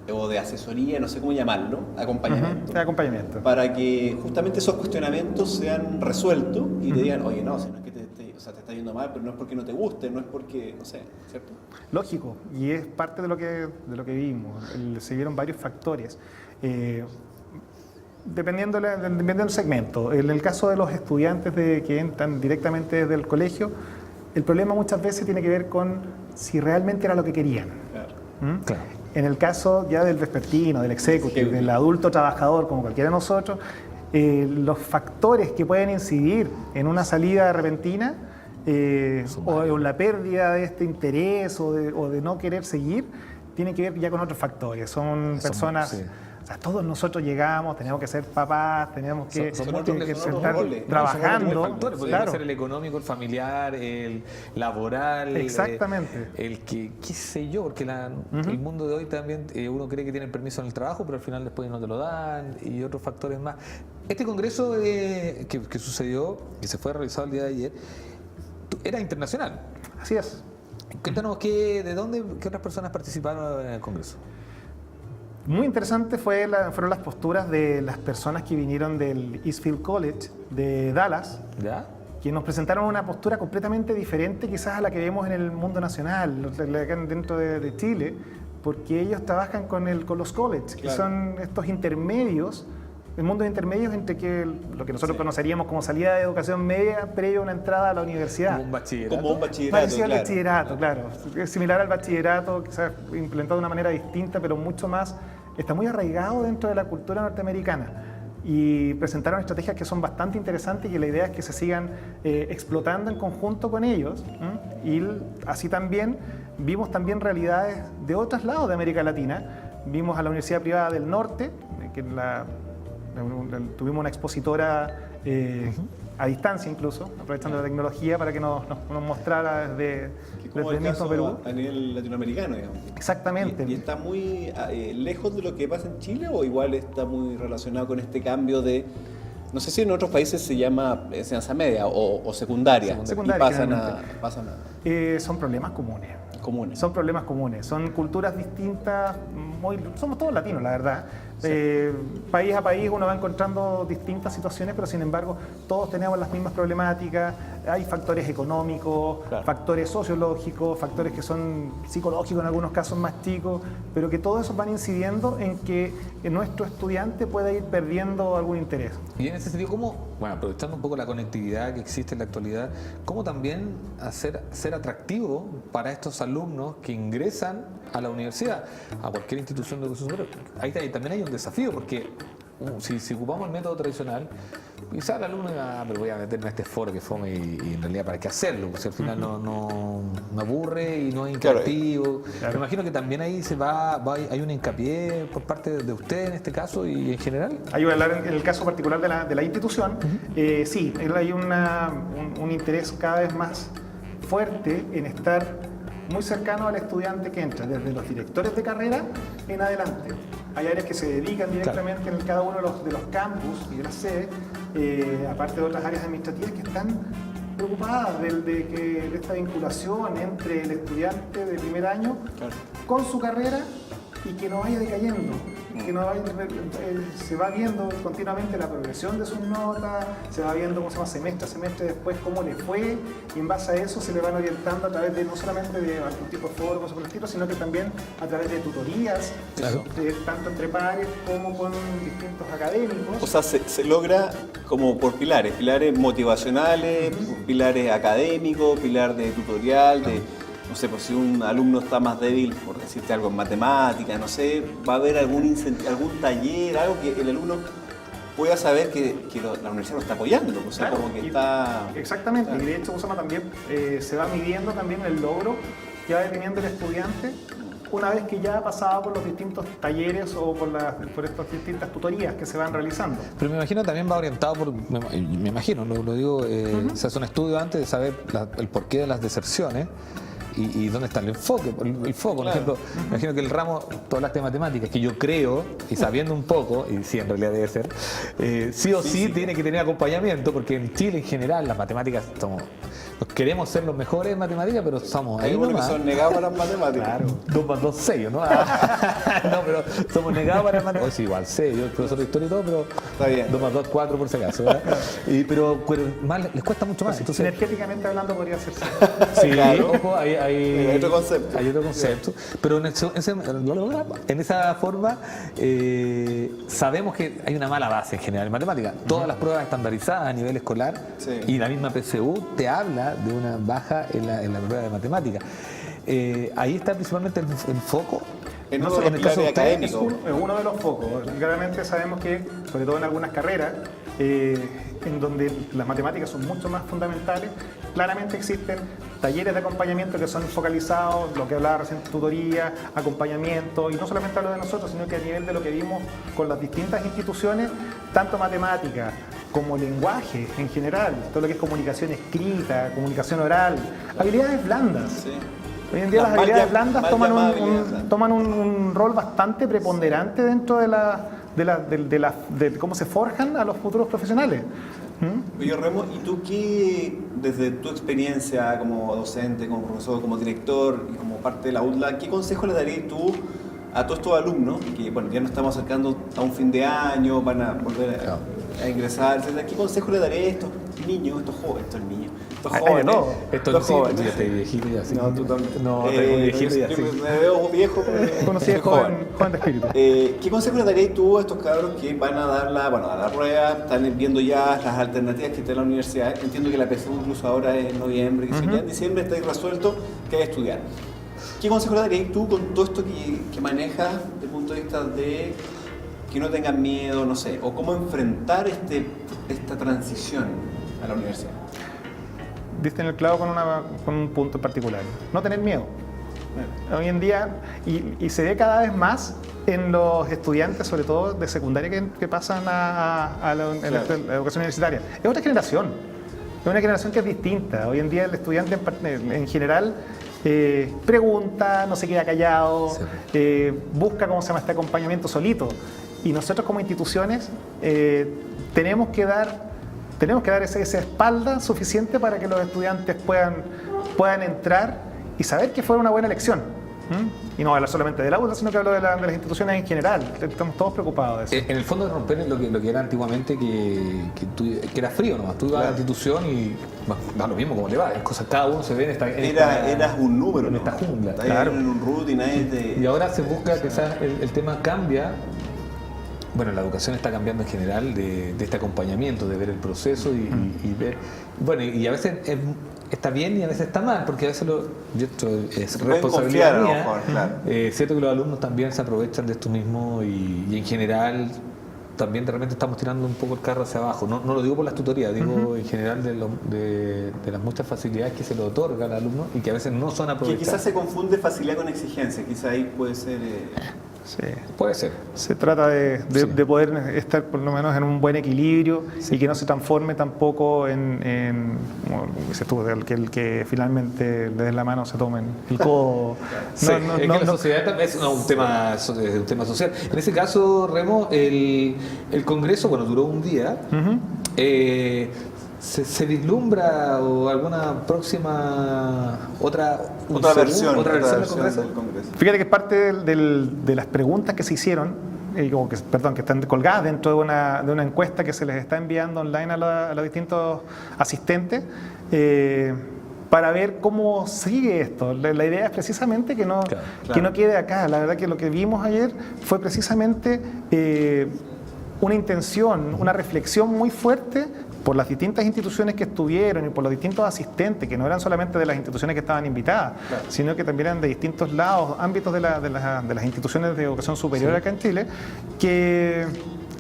o de asesoría, no sé cómo llamarlo, acompañamiento, para que justamente esos cuestionamientos sean resueltos y te digan, oye, no, si no es que te está yendo mal, pero no es porque no te guste, no es porque, no sé, ¿cierto? Lógico, y es parte de lo que vimos. Se vieron varios factores, dependiendo del segmento. En el caso de los estudiantes que entran directamente desde el colegio, el problema muchas veces tiene que ver con si realmente era lo que querían. Claro. Claro. En el caso ya del vespertino, del executive, del adulto trabajador, como cualquiera de nosotros, los factores que pueden incidir en una salida repentina o en la pérdida de este interés o de no querer seguir, tienen que ver ya con otros factores. Son personas... Sí. O sea, todos nosotros llegamos, tenemos que ser papás, tenemos que estar trabajando. Factores, claro. Ser el económico, el familiar, el laboral. Exactamente. El que, qué sé yo, porque el mundo de hoy también, uno cree que tiene el permiso en el trabajo, pero al final después no te lo dan y otros factores más. Este congreso que sucedió, que se fue realizado el día de ayer, era internacional. Así es. Cuéntanos, ¿de dónde, qué otras personas participaron en el congreso? Muy interesante fueron las posturas de las personas que vinieron del Eastfield College de Dallas, ¿Ya? que nos presentaron una postura completamente diferente quizás a la que vemos en el mundo nacional, dentro de Chile, porque ellos trabajan con los colleges, que son estos intermedios, el mundo de intermedios entre lo que nosotros conoceríamos como salida de educación media previo a una entrada a la universidad. Como un bachillerato. Como un bachillerato, Parecido al claro. bachillerato, claro. Es similar al bachillerato, quizás implementado de una manera distinta, pero mucho más, está muy arraigado dentro de la cultura norteamericana. Y presentaron estrategias que son bastante interesantes y la idea es que se sigan explotando en conjunto con ellos. Y así también vimos también realidades de otros lados de América Latina. Vimos a la Universidad Privada del Norte, que tuvimos una expositora a distancia incluso, aprovechando la tecnología para que nos mostrara desde Como el el mismo caso Perú. a nivel latinoamericano, digamos. Exactamente. ¿Y está muy lejos de lo que pasa en Chile o igual está muy relacionado con este cambio de, no sé si en otros países se llama enseñanza media o secundaria, Secundaria, y pasan a Son problemas comunes. comunes? Son problemas comunes, son culturas distintas, somos todos latinos, la verdad. Sí. País a país uno va encontrando distintas situaciones, pero sin embargo todos tenemos las mismas problemáticas. Hay factores económicos, Claro. factores sociológicos, factores que son psicológicos en algunos casos más chicos, pero que todos esos van incidiendo en que nuestro estudiante pueda ir perdiendo algún interés. Y en ese sentido, ¿cómo, bueno, aprovechando un poco la conectividad que existe en la actualidad, cómo también ser atractivo para estos alumnos que ingresan a la universidad, a cualquier institución de educación superior? Ahí también hay un desafío, porque si ocupamos el método tradicional, quizás el alumno diga, pero voy a meterme a este foro que fome y en realidad para qué hacerlo, porque si al final no aburre y no es interactivo. Claro. Me imagino que también ahí hay un hincapié por parte de usted en este caso y en general. Ahí voy a hablar en el caso particular de la institución. Sí, hay un interés cada vez más fuerte en estar muy cercano al estudiante que entra, desde los directores de carrera en adelante. Hay áreas que se dedican directamente en cada uno de los campus y de las sedes, aparte de otras áreas administrativas que están preocupadas de esta vinculación entre el estudiante de primer año con su carrera y que no vaya decayendo, que no vaya, se va viendo continuamente la progresión de sus notas, se va viendo cómo se llama semestre a semestre después cómo le fue, y en base a eso se le van orientando a través de no solamente de algún tipo de foro, cosas por el estilo, sino que también a través de tutorías, tanto entre pares como con distintos académicos. O sea, se logra como por pilares motivacionales, pilares académicos, pilar de tutorial, no sé, pues si un alumno está más débil, por decirte algo, en matemática, no sé, va a haber algún taller, algo que el alumno pueda saber que la universidad lo está apoyando, o sea, Claro, como que está... Exactamente, Claro. y de hecho Usama también se va midiendo también el logro que va teniendo el estudiante una vez que ya ha pasado por los distintos talleres o por estas distintas tutorías que se van realizando. Pero me imagino también va orientado me imagino, lo digo, se hace un estudio antes de saber el porqué de las deserciones. Y dónde está el enfoque. El foco, por ejemplo, me imagino que el ramo, todas las de matemáticas, que yo creo, y sabiendo un poco, y sí, en realidad debe ser, sí o sí tiene que tener acompañamiento, porque en Chile en general las matemáticas queremos ser los mejores en matemáticas, pero somos Hay ahí algunos que nomás. son negados a las matemáticas. Claro, 2 más 2, 6, ¿no? No, pero somos negados para las matemáticas. Sí, igual, 6, yo soy profesor de historia y todo, pero Está bien. 2 más 2, 4 por si acaso, ¿verdad? Pero más, les cuesta mucho más. Entonces, Energéticamente hablando podría ser. sí, Claro. ojo, hay otro concepto. Hay otro concepto. Pero en esa forma sabemos que hay una mala base en general en matemáticas. Todas las pruebas estandarizadas a nivel escolar y la misma PSU te habla de una baja en la prueba de matemáticas. Ahí está principalmente el foco. En No uno solo de en los el caso de pilares ustedes, académicos. Es uno de los focos. Claramente sabemos que, sobre todo en algunas carreras, en donde las matemáticas son mucho más fundamentales, claramente existen talleres de acompañamiento que son focalizados, lo que hablaba recién, tutoría, acompañamiento, y no solamente hablo de nosotros, sino que a nivel de lo que vimos con las distintas instituciones, tanto matemáticas como lenguaje en general, todo lo que es comunicación escrita, comunicación oral, habilidades blandas. Sí. Hoy en día Las las habilidades mal blandas llamadas habilidades blandas. toman un rol bastante preponderante dentro de cómo se forjan a los futuros profesionales. Oye, Remo, ¿y tú qué, desde tu experiencia como docente, como profesor, como director y como parte de la UTLA, qué consejo le darías tú a todos estos alumnos, que bueno, ya nos estamos acercando a un fin de año, van a volver a ingresar, etc. ¿Qué consejo le daré a estos niños, estos jóvenes, Esto estos jóvenes? Ya estoy viejito y así. No, tú también. No, estoy viejito y yo así. me veo viejo, pero Conocí a joven de espíritu. ¿qué consejo le darías tú a estos cabros que van a dar la prueba, están viendo ya las alternativas que tiene la universidad? Entiendo que la PSU incluso ahora es en noviembre, que si ya en diciembre está resuelto que hay que estudiar. ¿Qué consejo le darías tú con todo esto que manejas desde el punto de vista de que no tengan miedo, no sé, o cómo enfrentar esta transición a la universidad? Diste en el clavo con un punto en particular. No tener miedo. Hoy en día, y se ve cada vez más en los estudiantes, sobre todo de secundaria, que pasan a la educación universitaria. Es otra generación. Es una generación que es distinta. Hoy en día el estudiante en general pregunta, no se queda callado, busca este acompañamiento solito. Y nosotros como instituciones tenemos que dar esa espalda suficiente para que los estudiantes puedan entrar y saber que fue una buena elección. Y no hablar solamente del aula, sino que hablo de las instituciones en general. Estamos todos preocupados de eso. En el fondo, romper lo que era antiguamente, que era frío nomás. Tú ibas a la institución y da lo mismo como le va. Es cosas, cada uno se ve Eras un número, en ¿no? esta jungla. Claro. En un root y nadie te... Y ahora se busca, quizás el tema cambia. Bueno, la educación está cambiando en general de este acompañamiento, de ver el proceso y ver. Bueno, y a veces está bien y a veces está mal, porque a veces esto es responsabilidad mía. Claro. Es cierto que los alumnos también se aprovechan de esto mismo y en general también de repente estamos tirando un poco el carro hacia abajo. No lo digo por las tutorías, digo en general de las muchas facilidades que se le otorga al alumno y que a veces no son aprovechadas. Que quizás se confunde facilidad con exigencia, quizás ahí puede ser... Sí. Puede ser. Se trata de poder estar por lo menos en un buen equilibrio y que no se transforme tampoco en como dices tú, el que finalmente le den la mano se tomen el codo. Sí, es que la sociedad también es un tema social. En ese caso, Remo, el Congreso, bueno, duró un día. ¿Se vislumbra o alguna próxima otra versión del Congreso? Fíjate que es parte de las preguntas que se hicieron, que están colgadas dentro de una encuesta que se les está enviando online a los distintos asistentes para ver cómo sigue esto. La idea es precisamente que no quede acá. La verdad que lo que vimos ayer fue precisamente una intención, una reflexión muy fuerte por las distintas instituciones que estuvieron y por los distintos asistentes, que no eran solamente de las instituciones que estaban invitadas, sino que también eran de distintos lados, ámbitos de las instituciones de educación superior acá en Chile, que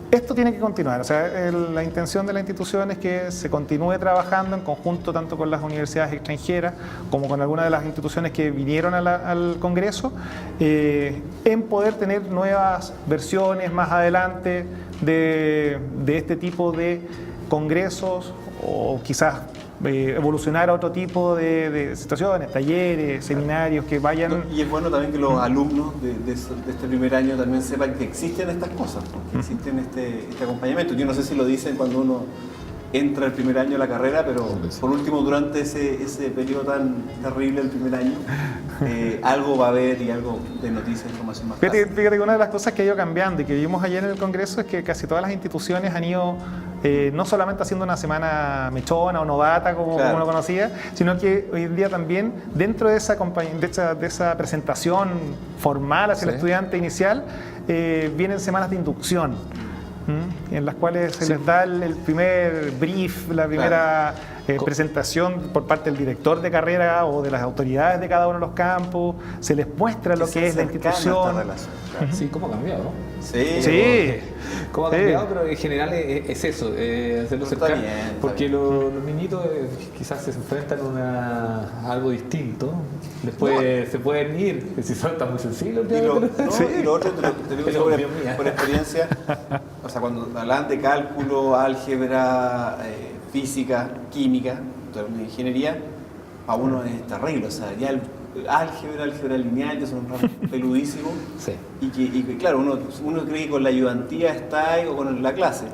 esto tiene que continuar. O sea, la intención de la institución es que se continúe trabajando en conjunto tanto con las universidades extranjeras como con algunas de las instituciones que vinieron al Congreso, en poder tener nuevas versiones más adelante de este tipo de congresos o quizás evolucionar a otro tipo de situaciones, talleres, seminarios que vayan... Y es bueno también que los alumnos de este primer año también sepan que existen estas cosas, que existen este acompañamiento. Yo no sé si lo dicen cuando uno entra el primer año de la carrera, pero por último durante ese periodo tan terrible del primer año, algo va a haber y algo de noticias, información más fácil. Fíjate que una de las cosas que ha ido cambiando y que vimos ayer en el Congreso es que casi todas las instituciones han ido no solamente haciendo una semana mechona o novata como uno conocía, sino que hoy en día también dentro de esa presentación formal hacia el estudiante inicial vienen semanas de inducción, en las cuales se les da el primer brief, la primera presentación por parte del director de carrera o de las autoridades de cada uno de los campos, se les muestra lo que es la institución. Sí, cómo ha cambiado, ¿no? Sí. Cómo ha cambiado, pero en general es eso, hacerlo cercano. Porque los niñitos quizás se enfrentan a algo distinto, después se pueden ir, si son tan muy sensibles. Y lo otro, te digo por experiencia, o sea, cuando hablan de cálculo, álgebra, física, química, ingeniería, a uno es terrible, o sea, ya el álgebra lineal, que son peludísimos, y claro, uno cree que con la ayudantía está ahí o con la clase,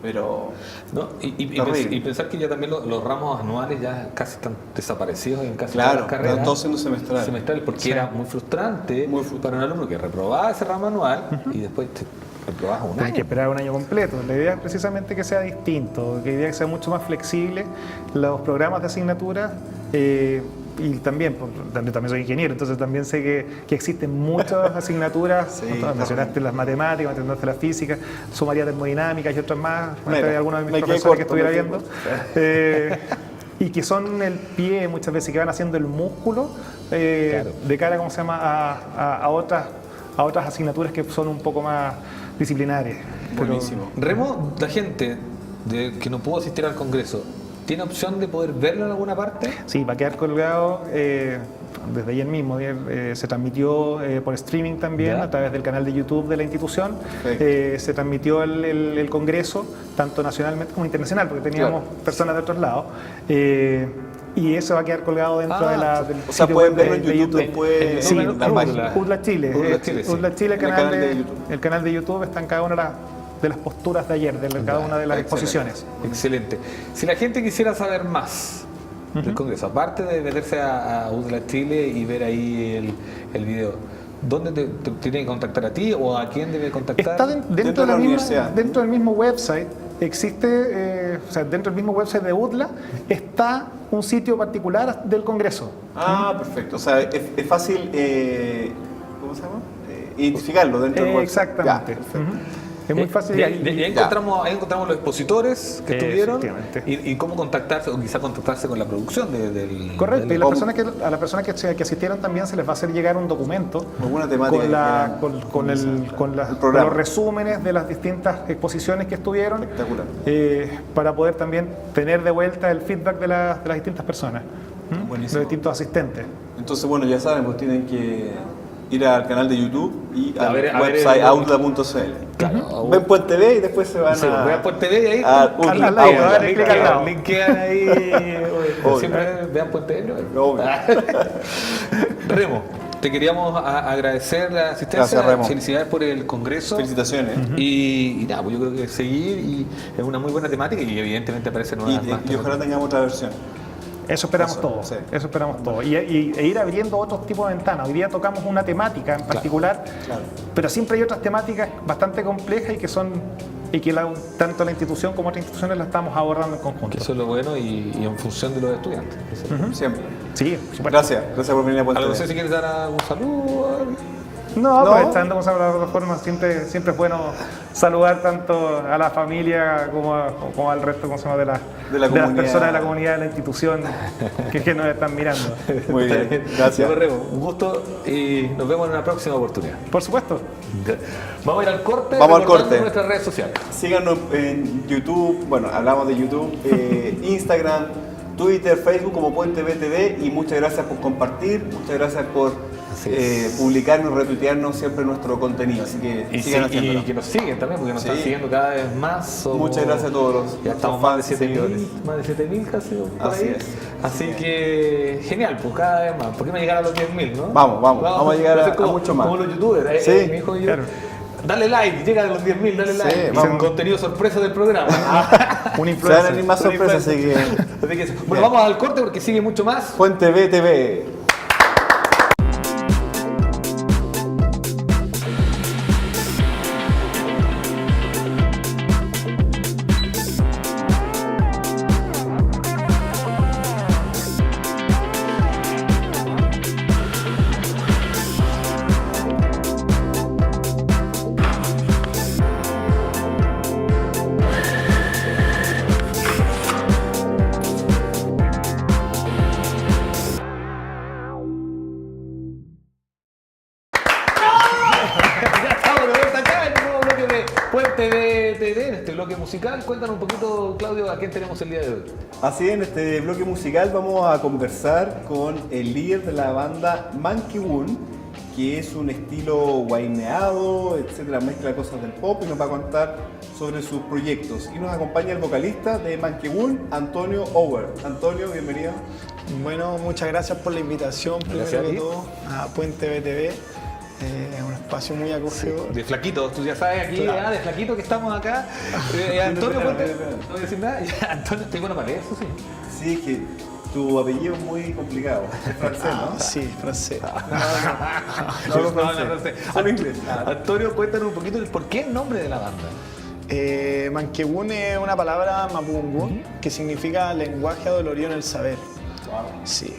pero ¿No? terrible. Y pensar que ya también los ramos anuales ya casi están desaparecidos en casi Claro, todas las carreras. están todos siendo semestrales. Semestrales, porque era muy frustrante, para un alumno que reprobaba ese ramo anual y después te reprobabas un Tienes año. que esperar un año completo. La idea es precisamente que sea distinto, que la idea es que sea mucho más flexible los programas de asignatura. Y también, también soy ingeniero, entonces también sé que existen muchas asignaturas. Sí, Mencionaste las matemáticas, mencionaste la física, sumaría termodinámicas y otras más. Mira, Algunos de mis me quedé profesores que corto, estuviera me viendo. quedé Y que son el pie muchas veces, que van haciendo el músculo de cara, ¿cómo se llama?, a otras asignaturas que son un poco más disciplinarias. Buenísimo. Remo, la gente que no pudo asistir al congreso, ¿tiene opción de poder verlo en alguna parte? Sí, va a quedar colgado desde ayer mismo. Ayer, se transmitió por streaming también ¿Ya? a través del canal de YouTube de la institución. Perfecto. Se transmitió el congreso, tanto nacionalmente como internacional, porque teníamos personas de otros lados. Y eso va a quedar colgado dentro del O sea, sitio pueden web verlo en YouTube después. Sí, en la página. UDLA Chile. UDLA Chile, sí. UDLA Chile, En el canal de YouTube. el canal de YouTube está en cada una de las posturas de ayer, de cada una de las exposiciones. Excelente. Si la gente quisiera saber más del Congreso, aparte de meterse a UDLA Chile y ver ahí el video, ¿dónde te tiene que contactar a ti o a quién debe contactar? Está Dentro de la universidad. dentro del mismo website. Existe, o sea, dentro del mismo website de UDLA está un sitio particular del Congreso. Ah, perfecto. O sea, es fácil, ¿cómo se llama? Identificarlo dentro del website. Exactamente. Ya, perfecto. Ujú. Es muy fácil. Y ahí encontramos los expositores que estuvieron Efectivamente. y cómo contactarse o quizá contactarse con la producción del... Correcto, del- y a las personas que asistieron también se les va a hacer llegar un documento Alguna temática con el programa. los resúmenes de las distintas exposiciones que estuvieron, Espectacular. para poder también tener de vuelta el feedback de las distintas personas, de Buenísimo. los distintos asistentes. Entonces, bueno, ya saben, pues tienen que ir al canal de YouTube y A al ver website el- audla.cl. Claro. Ven Puente TV y después se van Sí, a... vean Puente TV y ahí a al Udla, lado, Audla. dale clic al lado. linkean ahí. Obvio. Siempre vean Puente TV. Obvio. Remo, te queríamos agradecer la asistencia. Gracias, Remo. Felicidades por el congreso. Felicitaciones. Y nada, pues yo creo que seguir y es una muy buena temática y evidentemente aparecen nuevas más. Y ojalá tengamos otra versión. Eso esperamos Eso, todos, sí. eso esperamos todos. E ir abriendo otros tipos de ventanas. Hoy día tocamos una temática en particular, Claro. pero siempre hay otras temáticas bastante complejas y que tanto la institución como otras instituciones la estamos abordando en Que conjunto. eso es lo bueno y en función de los estudiantes. Siempre. Sí, por supuesto. Gracias por venir a Puente No TV. sé si quieres dar algún saludo. No, No. pues estando con esa plataforma siempre es bueno saludar tanto a la familia como al resto ¿cómo se llama? de las comunidad. personas de la comunidad de la institución que nos están mirando. Muy bien, gracias. Ya, Remo, un gusto y nos vemos en una próxima oportunidad. Por supuesto. Vamos a ir al corte. Vamos al recordando corte. Nuestras redes sociales. Síganos en YouTube, bueno, hablamos de YouTube, Instagram, Twitter, Facebook como Puente BTV y muchas gracias por compartir, muchas gracias por Así es. publicarnos, retuitearnos siempre nuestro contenido, así que Y, sigan y haciéndolo. que nos siguen también, porque nos Sí. están siguiendo cada vez más. Somos- Muchas gracias a todos los Ya estamos nuestros más de fans y 7.000, seguidores. más de 7.000 casi por Así ahí. es. Así que genial, pues cada vez más. ¿Por qué no llegar a los 10.000, no? Vamos a llegar hacer a mucho más. Como los youtubers. Sí, mi hijo y yo. claro. Dale like, llega a los 10.000, dale like. vamos. Un contenido sorpresa del programa. Un Se van a influencer. venir más sorpresas, así que Así que, bueno, vamos al corte porque sigue mucho más. Puente BTV. Ya estamos de vuelta acá en el nuevo bloque de Puente BTV, en este bloque musical. Cuéntanos un poquito, Claudio, a quién tenemos el día de hoy. Así en este bloque musical vamos a conversar con el líder de la banda Monkey Woon, que es un estilo guaineado, etcétera, mezcla cosas del pop y nos va a contar sobre sus proyectos. Y nos acompaña el vocalista de Monkey Woon, Antonio Over. Antonio, bienvenido. Bueno, muchas gracias por la invitación, Gracias primero a que ti. todo, a Puente BTV. un espacio muy acogedor. De flaquito, tú ya sabes aquí, Claro. de flaquito que estamos acá. Antonio, cuéntame. No voy a decir nada. Antonio, estoy bueno para leer, eso sí. Sí, que tu apellido es muy complicado. Es francés, ¿no? Sí, francés. No hablo No, francés. no sé. Solo inglés. Antonio, cuéntanos un poquito el por qué el nombre de la banda. Manquehún es una palabra mapungún que significa lenguaje adolorido en el saber. Sí,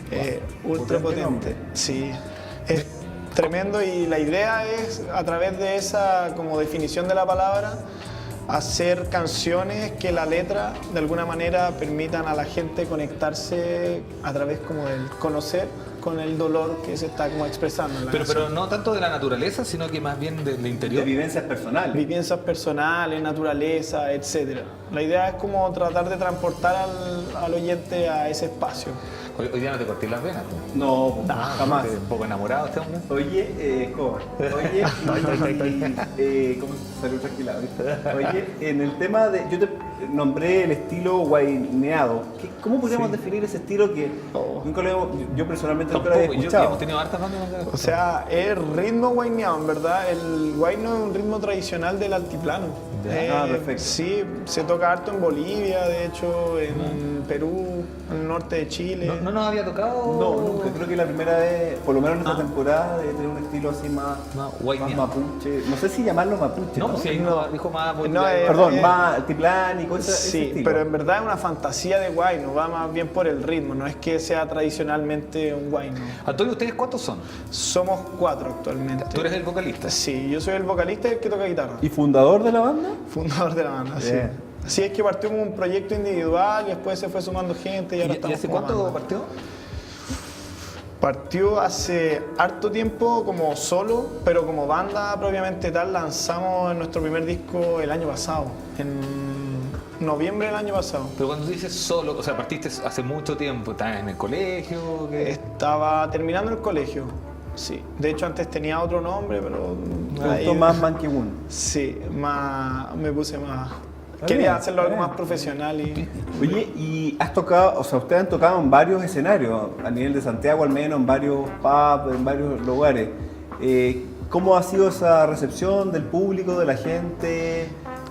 ultra potente. Sí, es tremendo y la idea es, a través de esa como definición de la palabra, hacer canciones que la letra de alguna manera permitan a la gente conectarse a través como del conocer con el dolor que se está como expresando en la Pero canción. no tanto de la naturaleza, sino que más bien del De interior. vivencias personales. Vivencias personales, naturaleza, etc. La idea es como tratar de transportar al oyente a ese espacio. Hoy día no te corté las venas. ¿Tú? No, jamás. Un poco enamorado este hombre. Oye, Escobar. Oye, ¿cómo se salió tranquilado? ¿Viste? Oye, en el tema de. Yo te nombré el estilo guaineado. ¿Cómo podríamos definir ese estilo que nunca lo hemos. Yo personalmente nunca lo había Tampoco, escuchado? hemos tenido hartas bandas. O sea, es ritmo guaineado, en verdad. El guayno es un ritmo tradicional del altiplano. perfecto. Sí, se toca harto en Bolivia, de hecho, en Perú, en el norte de Chile. ¿No nos había tocado? No, nunca. Creo que la primera vez, por lo menos en esta temporada, debe tener un estilo así más guaineado. mapuche. No sé si llamarlo mapuche. No, ¿no? pues sí, dijo más. No, Perdón, más altiplán y cosas. ese Sí, estilo. pero en verdad es una fantasía de guayno, va más bien por el ritmo, no es que sea tradicionalmente un guayno. Antonio, ¿ustedes cuántos son? Somos 4 actualmente. Tú eres el vocalista. Sí, yo soy el vocalista y el que toca guitarra. ¿Y fundador de la banda? Fundador de la banda, sí. Bien. Así es que partió como un proyecto individual y después se fue sumando gente y ahora ¿Y estamos hace como cuánto banda. partió? Partió hace harto tiempo como solo, pero como banda propiamente tal lanzamos nuestro primer disco el año pasado, en noviembre del año pasado. Pero cuando dices solo, o sea, partiste hace mucho tiempo, ¿estás en el colegio? ¿Qué? Estaba terminando el colegio, sí. De hecho antes tenía otro nombre, pero... Me gustó más Manquehún. Sí, me puse más... Está Quería bien, hacerlo está algo bien. más profesional y... Oye, y has tocado, o sea, ustedes han tocado en varios escenarios, a nivel de Santiago al menos, en varios pubs, en varios lugares. ¿Cómo ha sido esa recepción del público, de la gente?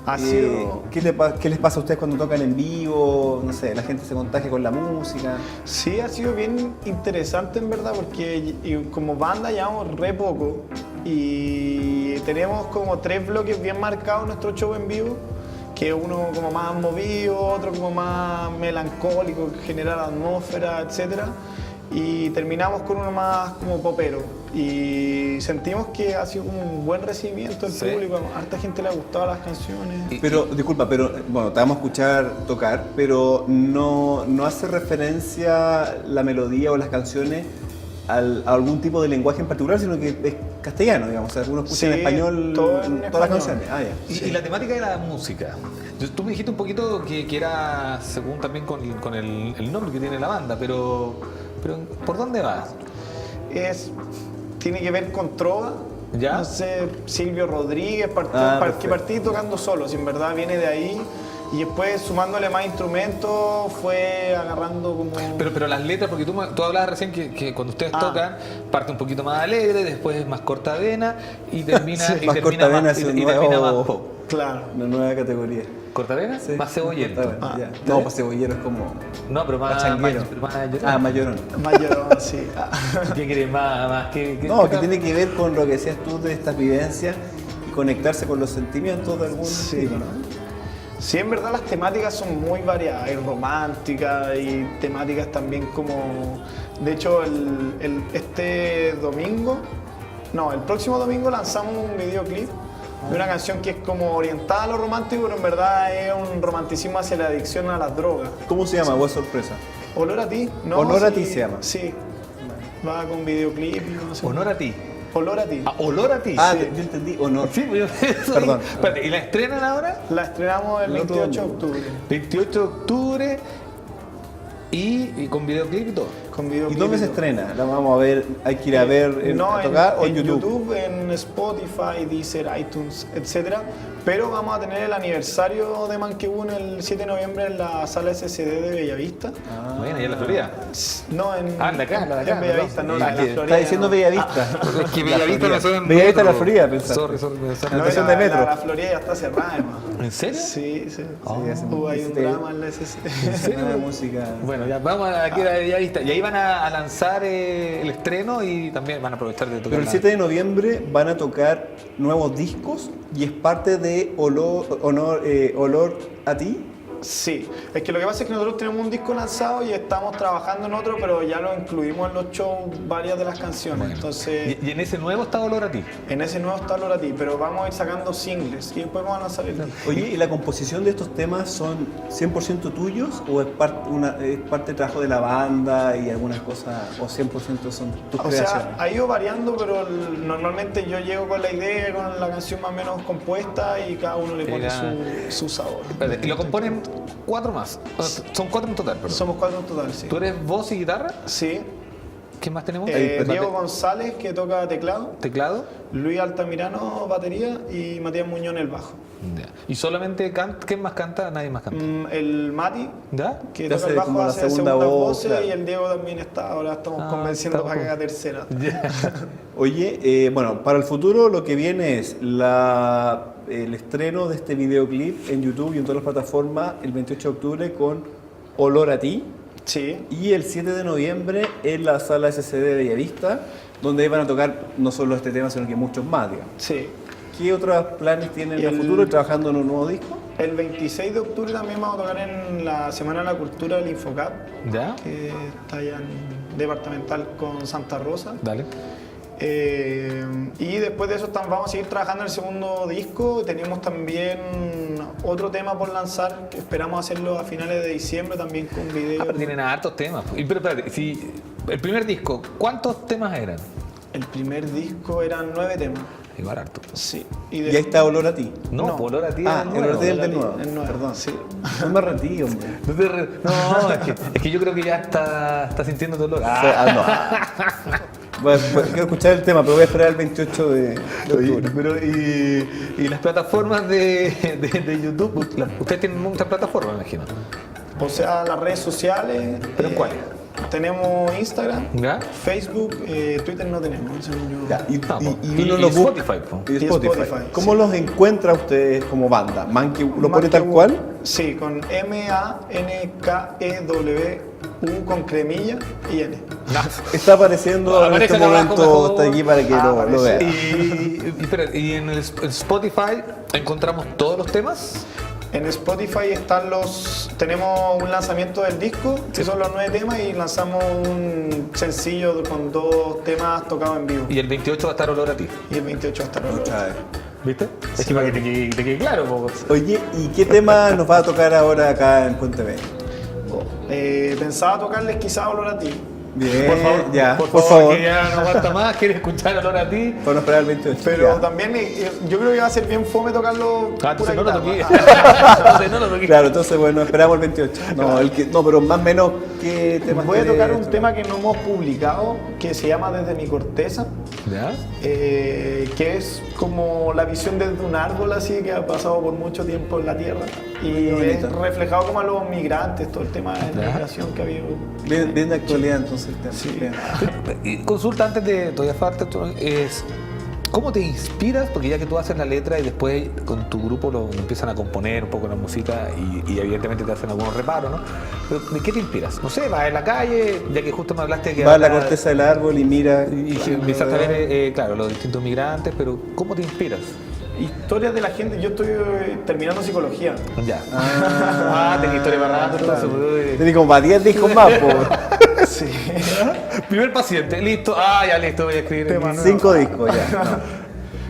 Ha sido- ¿Qué les pasa a ustedes cuando tocan en vivo? No sé, la gente se contagia con la música. Sí, ha sido bien interesante en verdad porque como banda llevamos re poco y tenemos como 3 bloques bien marcados en nuestro show en vivo, que uno como más movido, otro como más melancólico, que genera la atmósfera, etc. Y terminamos con uno más como popero y sentimos que ha sido como un buen recibimiento del Sí. público, a harta gente le ha gustado las canciones. Pero, disculpa, pero bueno, te vamos a escuchar tocar, pero no hace referencia la melodía o las canciones a algún tipo de lenguaje en particular, sino que es castellano, digamos. O sea, uno escucha en Sí, español todo en todas las español. canciones. Ah, ya. Y la temática de la música. Tú me dijiste un poquito que era según también con el nombre que tiene la banda, pero ¿por dónde vas? Tiene que ver con trova. ¿Ya? No sé, Silvio Rodríguez, que perfecto. partí tocando solo, si en verdad viene de ahí. Y después sumándole más instrumentos fue agarrando como... Pero las letras, porque tú hablabas recién que cuando ustedes tocan, parte un poquito más alegre, después es más corta vena y termina, Sí, y más termina corta vena más, es y un termina nuevo- más pop. Claro. Una nueva categoría. ¿Corta vena? Sí. Más cebollento. Corta vena, ya. No, pues cebollero es como No, pero más pachanguero. más mayorón. Mayor, sí. ¿Qué quieres más? No, que tiene que ver con lo que decías tú de estas vivencias y conectarse con los sentimientos de algún Sí. tipo, ¿no? Sí, en verdad las temáticas son muy variadas, hay románticas y temáticas también como... De hecho, este domingo, no, el próximo domingo lanzamos un videoclip de una canción que es como orientada a lo romántico, pero en verdad es un romanticismo hacia la adicción a las drogas. ¿Cómo se llama? ¿O es sorpresa? Olor a ti, ¿no? Olor a Sí, ti se llama. Sí. Va con videoclip y no sé. Honor a ti. Olor a ti. Olor a ti. Ah, Sí. yo entendí, honor. Sí, eso Perdón. Espérate, ¿y la estrenan ahora? La estrenamos el El otro 28 de domingo. octubre. 28 de octubre y con videoclip y todo. Con ¿Y videoclip dónde se todo. estrena? ¿La vamos a ver? ¿Hay que ir a ver No, a tocar o en en YouTube? en Spotify, Deezer, iTunes, etc. Pero vamos a tener el aniversario de Manquehune el 7 de noviembre en la sala SCD de Bellavista. Bueno, y en la Florida. No, en, Ah, la de acá, en Bellavista, no, la de la Florida. Está diciendo no. Bellavista. Es que Bellavista me suena en Bellavista metro. la Florida, pensaste. Sorry, me suena. La No, estación de metro. La Florida ya está cerrada, además. ¿En serio? Sí, sí. hace Hubo ahí un este- drama en la SCD. Nada de música. Bueno, ya vamos a aquí a Bellavista. Y ahí van a lanzar el estreno y también van a aprovechar de tocar. Pero el 7 de noviembre van a tocar nuevos discos y es parte de Olor a ti. Sí, es que lo que pasa es que nosotros tenemos un disco lanzado y estamos trabajando en otro, pero ya lo incluimos en los shows varias de las canciones. Bueno. Entonces, Y en ese nuevo está Olor a ti. en ese nuevo está Olor a ti, pero vamos a ir sacando singles y después vamos a lanzar el disco. Oye, ¿y la composición de estos temas son 100% tuyos o es parte del trabajo de la banda y algunas cosas o 100% son tus O creaciones? sea, ha ido variando, pero normalmente yo llego con la idea, con la canción más o menos compuesta y cada uno le pone Mira. su sabor. Espérate, y lo componen 4 más. Son 4 en total, perdón. Somos 4 en total, sí. ¿Tú eres voz y guitarra? Sí. ¿Qué más tenemos? Diego González, que toca teclado. Teclado. Luis Altamirano, batería, y Matías Muñoz, el bajo. Ya. ¿Y solamente canta? ¿Quién más canta? Nadie más canta. El Mati, ¿Ya? que Que toca hace el bajo, como la hace segunda segunda voz, voces, claro. y el Diego también está. Ahora estamos Ah, convenciendo está para que bueno. haga tercera. Oye, bueno, para el futuro lo que viene es el estreno de este videoclip en YouTube y en todas las plataformas el 28 de octubre con Olor a ti. Sí. Y el 7 de noviembre en la sala SCD de Bellavista, donde van a tocar no solo este tema, sino que muchos más, digamos. Sí. ¿Qué otros planes tienen Y en el el- futuro trabajando en un nuevo disco? El 26 de octubre también vamos a tocar en la Semana de la Cultura del Infocap, ¿Ya? que está allá en departamental con Santa Rosa. Dale. Y después de eso vamos a seguir trabajando en el segundo disco. Tenemos también otro tema por lanzar que esperamos hacerlo a finales de diciembre también con video. Ah, pero tienen hartos temas. Pero espérate, si el primer disco, ¿cuántos temas eran? El primer disco eran 9 temas. Igual harto. Sí. Y ahí está Olor a ti. No, No. por Olor a ti Ah, era el el Olor a ti es el nuevo. del nuevo. El nuevo, Perdón. sí. No me retí, hombre. No, es que yo creo que ya está sintiendo dolor. Bueno, quiero escuchar el tema, pero voy a esperar el 28 de octubre. Pero y las plataformas de YouTube, ustedes tienen muchas plataformas, me imagino. O sea, las redes sociales. ¿Pero en cuáles? Tenemos Instagram, ¿Ya? Facebook, Twitter no tenemos. Según yo. Ya, y Y uno los busca. Spotify, po. Y Y Spotify. Spotify, ¿Cómo sí. los encuentra ustedes como banda? ¿Lo pone tal Manquehune. cual? Sí, con MANKEW con cremilla y N. Está apareciendo en Aparece este acá abajo, momento, mejor. está aquí para que lo Aparece. vean. Y en el Spotify encontramos todos los temas. En Spotify tenemos un lanzamiento del disco, que son los 9 temas, y lanzamos un sencillo con 2 temas tocados en vivo. Y el 28 va a estar Olor a ti. Y el 28 hasta ahora. ¿Viste? Es que para que te quede claro. Po. Oye, ¿y qué tema nos va a tocar ahora acá en Puente B? Pensaba tocarles quizá Olor a ti. Bien, Por favor, ya, por por favor, favor. que ya no aguanta más, quiere escuchar Olor a ti. Para no esperar el 28. Pero ya. también yo creo que va a ser bien fome tocarlo. Ah, pura entonces no lo toqué. guitarra. Entonces no lo toqué. Claro, entonces bueno, esperamos el 28. No, pero más o menos, ¿qué temas Voy a quiere tocar un tocar? tema que no hemos publicado, que se llama Desde mi corteza, ¿Ya? que es como la visión desde un árbol así que ha pasado por mucho tiempo en la tierra y es bonito. reflejado como a los migrantes, todo el tema de la Ya. migración que ha habido. Bien de actualidad entonces el tema. Sí. Bien. Y consulta antes de todavía falta, es ¿cómo te inspiras? Porque ya que tú haces la letra y después con tu grupo lo empiezan a componer un poco la música y evidentemente te hacen algunos reparos, ¿no? Pero ¿de qué te inspiras? No sé, vas en la calle, ya que justo me hablaste de que Va a la ahora- corteza del árbol y mira. y empezaste a ver, claro, los distintos migrantes, pero ¿cómo te inspiras? Historias de la gente, yo estoy terminando psicología. Ya. Ah, tenés historia para rato, entonces, pues, Tiene como para 10 discos más, po. Sí. Primer paciente, listo. Ah, ya listo, voy a escribir. Tema en mi- 5 discos ya.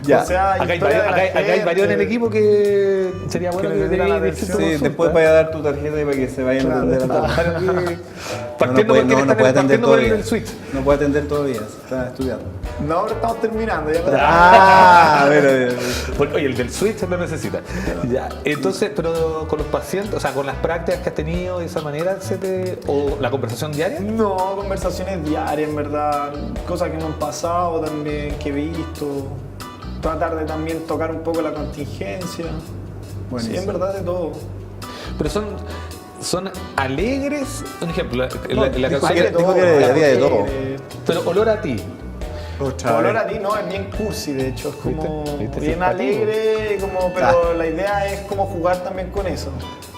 Ya. O sea, Acá hay historia de la acá hay gente. varios en el equipo que sería bueno Que que necesitan la deis versión. tu Sí, consulta. después vaya a dar tu tarjeta y para que se vayan a atender a todos. Partiendo puede- porque no puede atender partiendo por todavía. el switch. No puede atender todavía, está estudiando. No, pero estamos terminando. Ya A ver. Porque, oye, el del switch lo necesita. Ya. Entonces, pero con los pacientes, o sea, con las prácticas que has tenido de esa manera, o la conversación diaria. No, conversaciones diarias, en verdad. Cosas que me han pasado también, que he visto. Tratar de también tocar un poco la contingencia. Buenísimo. Sí, en verdad de todo. Pero son alegres. Un ejemplo, la dijo canción. que- dijo que había de todo. Pero olor a ti. Color a ti no, es bien cursi de hecho, es como ¿Viste? bien Simpático. alegre, pero la idea es como jugar también con eso.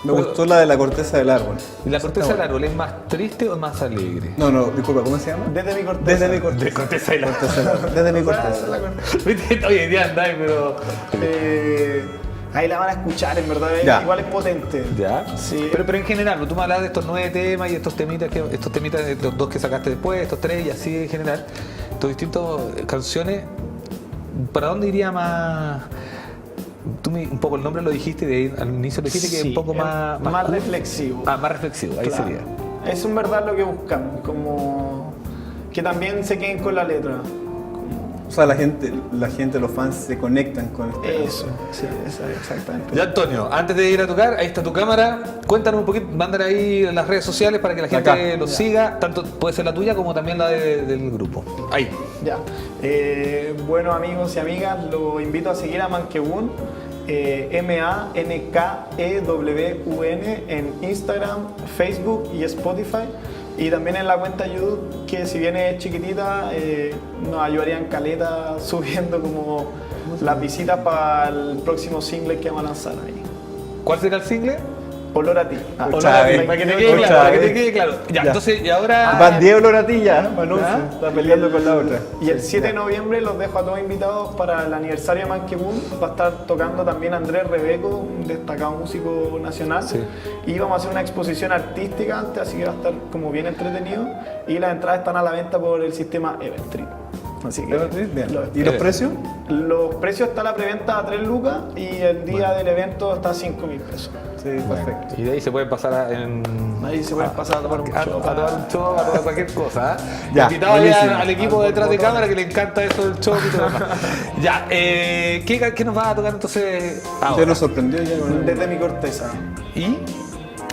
Me gustó la de la corteza del árbol. ¿Y la corteza del árbol es más triste o más alegre? No, disculpa, ¿cómo se llama? Desde mi corteza. Desde mi corteza. Corteza del árbol. Corteza del árbol. Desde mi Esa es corteza. la corteza. ¿Viste? Oye, día andáis, pero. Ahí la van a escuchar, en verdad, Ya. igual es potente. ¿Ya? Sí. Pero en general, tú me hablas de estos 9 temas y estos temitas, de los 2 que sacaste después, estos 3 y así en general, estos distintos canciones, ¿para dónde iría más? Un poco el nombre lo dijiste, al inicio lo dijiste que es Sí, un poco más cool. reflexivo. Ah, más reflexivo, ahí Claro. sería. Es en verdad lo que buscamos, como que también se queden con la letra. O sea, la gente, los fans se conectan con este. Eso, sí, exactamente. Ya, Antonio, antes de ir a tocar, ahí está tu cámara. Cuéntanos un poquito, mándale ahí en las redes sociales para que la gente Acá. lo siga. Tanto puede ser la tuya como también la del grupo. Ahí. Ya. Bueno, amigos y amigas, los invito a seguir a Manquewun, MANKEWUN en Instagram, Facebook y Spotify. Y también en la cuenta YouTube, que si bien es chiquitita, nos ayudarían caleta subiendo como las visitas para el próximo single que vamos a lanzar ahí. ¿Cuál será el single? Olor a ti. Olor a ti, para que te quede claro, para que te quede claro. Ya, entonces, y ahora. Van 10 oloratillas, está peleando con la otra. Y el 7 de noviembre los dejo a todos invitados para el aniversario de Manquewun. Va a estar tocando también Andrés Rebeco, un destacado músico nacional. Sí. Y vamos a hacer una exposición artística antes, así que va a estar como bien entretenido. Y las entradas están a la venta por el sistema Eventtree. Así que Bien. lo- ¿Y los precios? los precios está la preventa a 3 lucas y el día del evento está a 5.000 pesos. Sí, perfecto. Y de ahí se pueden pasar Ahí se pueden pasar a tomar un a show. tomar un show, a tomar cualquier cosa. ¿Eh? Ya, Invitado ya buenísimo. al equipo detrás de cámara que le encanta eso del show y todo lo demás. Ya, ¿qué nos va a tocar entonces ahora? Usted nos sorprendió ya con el- Desde mi corteza. ¿Y?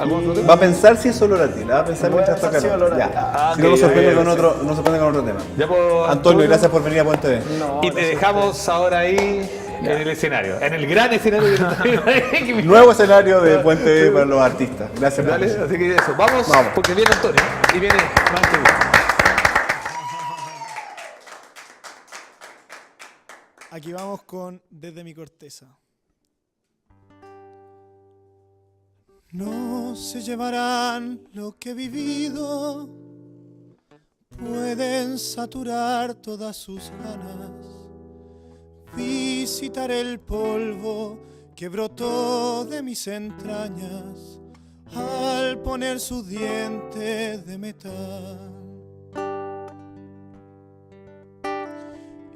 ¿Algún otro tema? Va a pensar si es olor a ti, la va a pensar Voy a mientras pensar toca. si es olor a ti. Ah, Si no, nos ok, sorprende ok, con sí. otro, nos sorprende con otro tema. Ya, pues, Antonio, gracias por venir a Puente B. No, Y te gracias. dejamos ahora ahí en el escenario, en el gran escenario que nos Nuevo escenario de Puente B para los artistas. Gracias por Dale, venir. así que eso, vamos, porque viene Antonio y viene Manquewun. Aquí vamos con Desde mi corteza. No se llevarán lo que he vivido, pueden saturar todas sus ganas, visitar el polvo que brotó de mis entrañas al poner sus dientes de metal.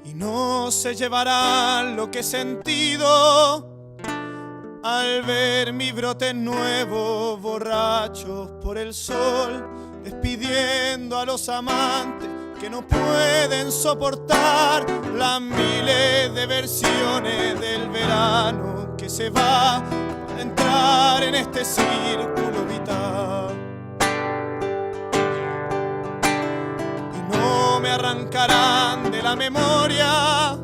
Y no se llevarán lo que he sentido al ver mi brote nuevo, borrachos por el sol, despidiendo a los amantes que no pueden soportar las miles de versiones del verano que se va para entrar en este círculo vital. Y no me arrancarán de la memoria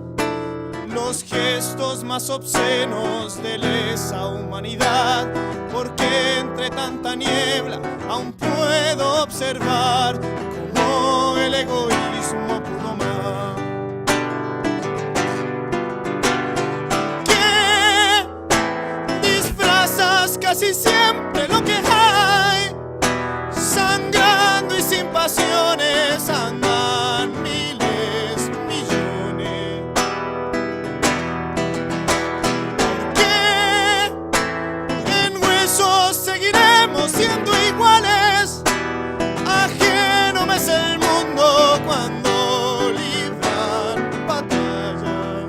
los gestos más obscenos de lesa humanidad, porque entre tanta niebla aún puedo observar cómo el egoísmo pudo más. Que disfrazas casi siempre lo que hay, sangrando y sin pasiones andan miles, millones. En huesos seguiremos siendo iguales. Ajeno me es el mundo cuando libran batalla.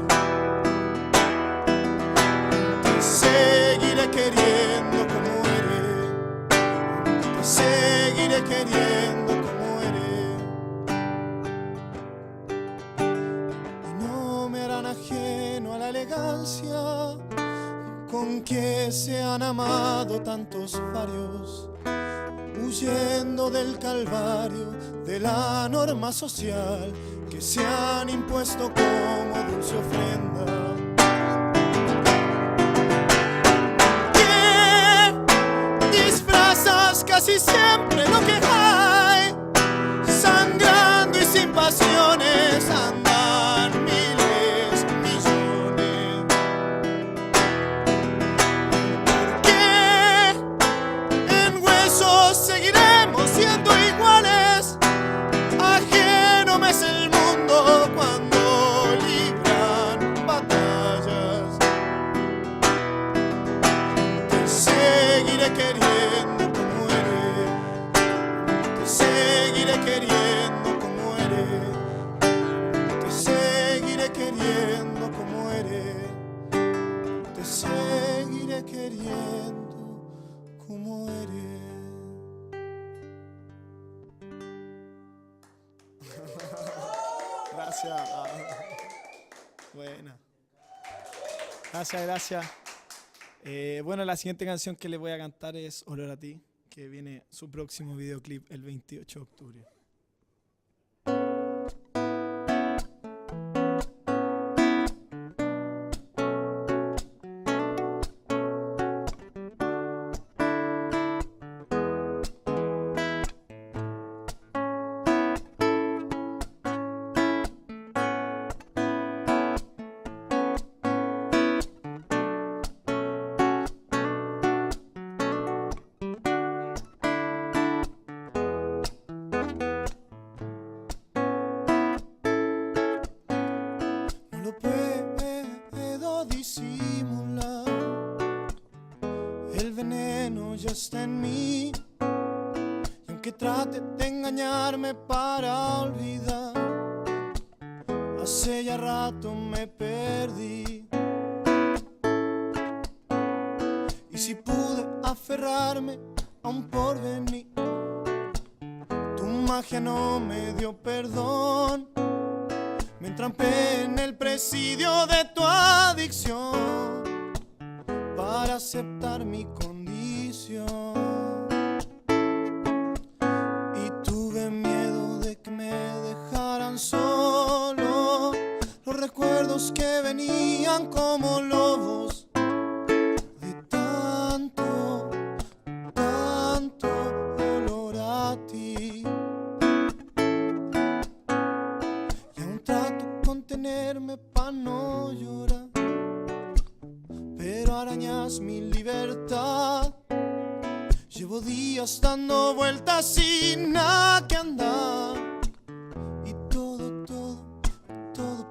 con que se han amado tantos varios, huyendo del calvario de la norma social que se han impuesto como dulce ofrenda. Que disfrazas casi siempre lo que hay, sangrando y sin pasiones andan miles, millones. Que en huesos seguiremos siendo iguales, ajeno me es el mundo cuando libran batallas. Te seguiré queriendo como eres, te seguiré queriendo como eres, te seguiré queriendo como eres, te seguiré queriendo como eres. Gracias. Buena. Gracias. Bueno, la siguiente canción que les voy a cantar es Olor a ti, que viene su próximo videoclip el 28 de octubre. No lo puedo disimular, el veneno ya está en mí, y aunque trate de engañarme para olvidar, hace ya rato me perdí. Y si pude aferrarme a un porvenir, tu magia no me dio perdón. Me entrampé en el presidio de tu adicción para aceptar mi condición. Y tuve miedo de que me dejaran solo los recuerdos que venían como lobos de tanto, tanto olor a ti. Y aún trato contenerme para no llorar, pero arañas mi libertad. Llevo días dando vueltas sin nada que andar, y todo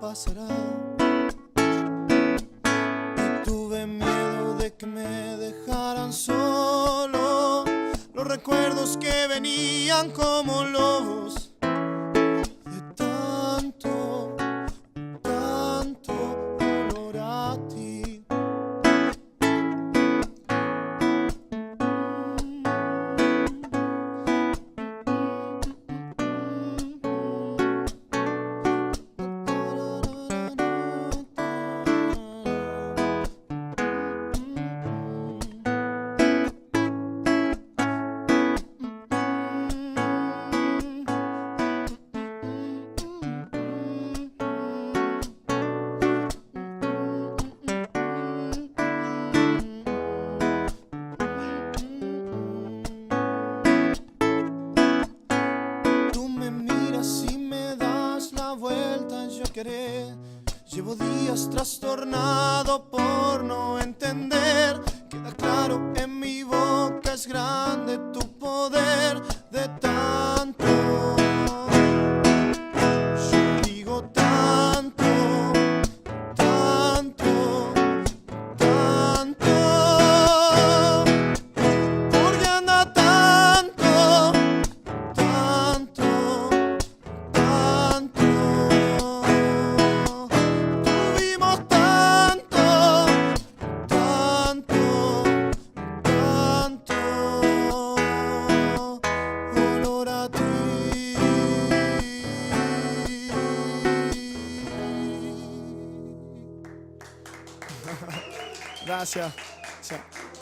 pasará. Y tuve miedo de que me dejaran solo los recuerdos que venían como lobos de tanto, tanto olor a ti. Tú me miras y me das la vuelta, yo querer. Llevo días trastornado por no entender. Queda claro en mi boca es grande tu poder de tanto. Yo digo tanto, tanto, tanto. Porque anda tanto, tanto, tanto. Tuvimos tanto, tanto, tanto olor a ti. Gracias. Chao.